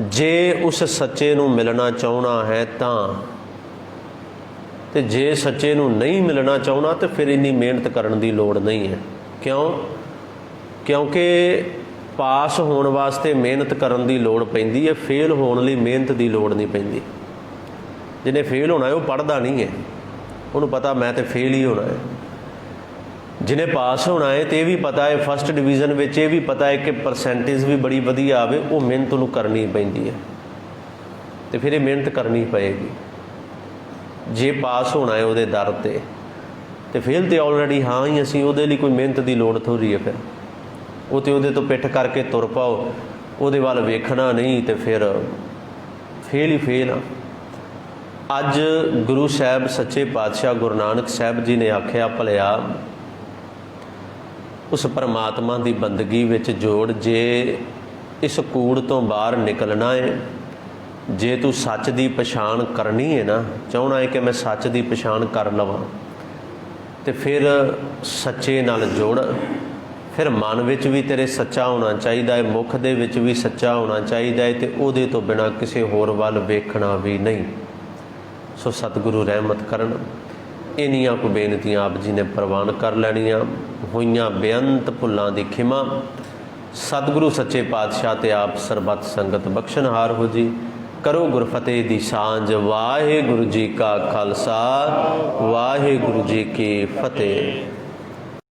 ਜੇ ਉਸ ਸੱਚੇ ਨੂੰ ਮਿਲਣਾ ਚਾਹੁੰਦਾ ਹੈ ਤਾਂ, ਤੇ ਜੇ ਸੱਚੇ ਨੂੰ ਨਹੀਂ ਮਿਲਣਾ ਚਾਹੁੰਦਾ ਤਾਂ ਫਿਰ ਇੰਨੀ ਮਿਹਨਤ ਕਰਨ ਦੀ ਲੋੜ ਨਹੀਂ ਹੈ। ਕਿਉਂ? ਕਿਉਂਕਿ ਪਾਸ ਹੋਣ ਵਾਸਤੇ ਮਿਹਨਤ ਕਰਨ ਦੀ ਲੋੜ ਪੈਂਦੀ ਹੈ, ਫੇਲ ਹੋਣ ਲਈ ਮਿਹਨਤ ਦੀ ਲੋੜ ਨਹੀਂ ਪੈਂਦੀ। ਜਿਹਨੇ ਫੇਲ ਹੋਣਾ ਹੈ ਉਹ ਪੜ੍ਹਦਾ ਨਹੀਂ ਹੈ, ਉਹਨੂੰ ਪਤਾ ਮੈਂ ਤਾਂ ਫੇਲ ਹੀ ਹੋਣਾ ਹੈ। ਜਿਹਨੇ ਪਾਸ ਹੋਣਾ ਹੈ ਤੇ ਇਹ ਵੀ ਪਤਾ ਹੈ, ਫਸਟ ਡਿਵੀਜ਼ਨ ਵਿੱਚ ਇਹ ਵੀ ਪਤਾ ਹੈ ਕਿ ਪਰਸੈਂਟੇਜ ਵੀ ਬੜੀ ਵਧੀਆ ਆਵੇ, ਉਹ ਮਿਹਨਤ ਉਹਨੂੰ ਕਰਨੀ ਪੈਂਦੀ ਹੈ, ਤੇ ਫਿਰ ਇਹ ਮਿਹਨਤ ਕਰਨੀ ਪਏਗੀ। ਜੇ ਪਾਸ ਹੋਣਾ ਹੈ ਉਹਦੇ ਦਰ ਤੇ ਫੇਲ ਤੇ ਆਲਰੇਡੀ ਹਾਂ ਹੀ ਅਸੀਂ, ਉਹਦੇ ਲਈ ਕੋਈ ਮਿਹਨਤ ਦੀ ਲੋੜ ਥੋੜ੍ਹੀ ਹੈ। ਫਿਰ ਉਹ ਤੇ ਉਹਦੇ ਤੋਂ ਪਿੱਠ ਕਰਕੇ ਤੁਰ ਪਾਓ, ਉਹਦੇ ਵੱਲ ਵੇਖਣਾ ਨਹੀਂ, ਤੇ ਫਿਰ ਫੇਲ ਹੀ ਫੇਲ ਆ। ਅੱਜ ਗੁਰੂ ਸਾਹਿਬ ਸੱਚੇ ਪਾਤਸ਼ਾਹ ਗੁਰੂ ਨਾਨਕ ਸਾਹਿਬ ਜੀ ਨੇ ਆਖਿਆ, ਭਲਿਆ ਉਸ ਪਰਮਾਤਮਾ ਦੀ ਬੰਦਗੀ ਵਿੱਚ ਜੋੜ, ਜੇ ਇਸ ਕੂੜ ਤੋਂ ਬਾਹਰ ਨਿਕਲਣਾ ਹੈ, ਜੇ ਤੂੰ ਸੱਚ ਦੀ ਪਛਾਣ ਕਰਨੀ ਹੈ ਨਾ, ਚਾਹੁੰਦਾ ਹੈ ਕਿ ਮੈਂ ਸੱਚ ਦੀ ਪਛਾਣ ਕਰ ਲਵਾਂ, ਤੇ ਫਿਰ ਸੱਚੇ ਨਾਲ ਜੁੜ। ਫਿਰ ਮਨ ਵਿੱਚ ਵੀ ਤੇਰੇ ਸੱਚਾ ਹੋਣਾ ਚਾਹੀਦਾ ਹੈ, ਮੁੱਖ ਦੇ ਵਿੱਚ ਵੀ ਸੱਚਾ ਹੋਣਾ ਚਾਹੀਦਾ ਹੈ, ਤੇ ਉਹਦੇ ਤੋਂ ਬਿਨਾਂ ਕਿਸੇ ਹੋਰ ਵੱਲ ਵੇਖਣਾ ਵੀ ਨਹੀਂ। ਸੋ ਸਤਿਗੁਰੂ ਰਹਿਮਤ ਕਰਨ। ਇੰਨੀਆਂ ਕੁ ਬੇਨਤੀਆਂ ਆਪ ਜੀ ਨੇ ਪ੍ਰਵਾਨ ਕਰ ਲੈਣੀਆਂ। ਹੋਈਆਂ ਬੇਅੰਤ ਭੁੱਲਾਂ ਦੀ ਖਿਮਾ। ਸਤਿਗੁਰੂ ਸੱਚੇ ਪਾਤਸ਼ਾਹ ਤੇ ਆਪ ਸਰਬੱਤ ਸੰਗਤ ਬਖਸ਼ਣਹਾਰ ਹੋ ਜੀ। ਕਰੋ ਗੁਰਫਤਿਹ ਦੀ ਸਾਂਝ। ਵਾਹਿਗੁਰੂ ਜੀ ਕਾ ਖਾਲਸਾ, ਵਾਹਿਗੁਰੂ ਜੀ ਕੀ ਫਤਿਹ।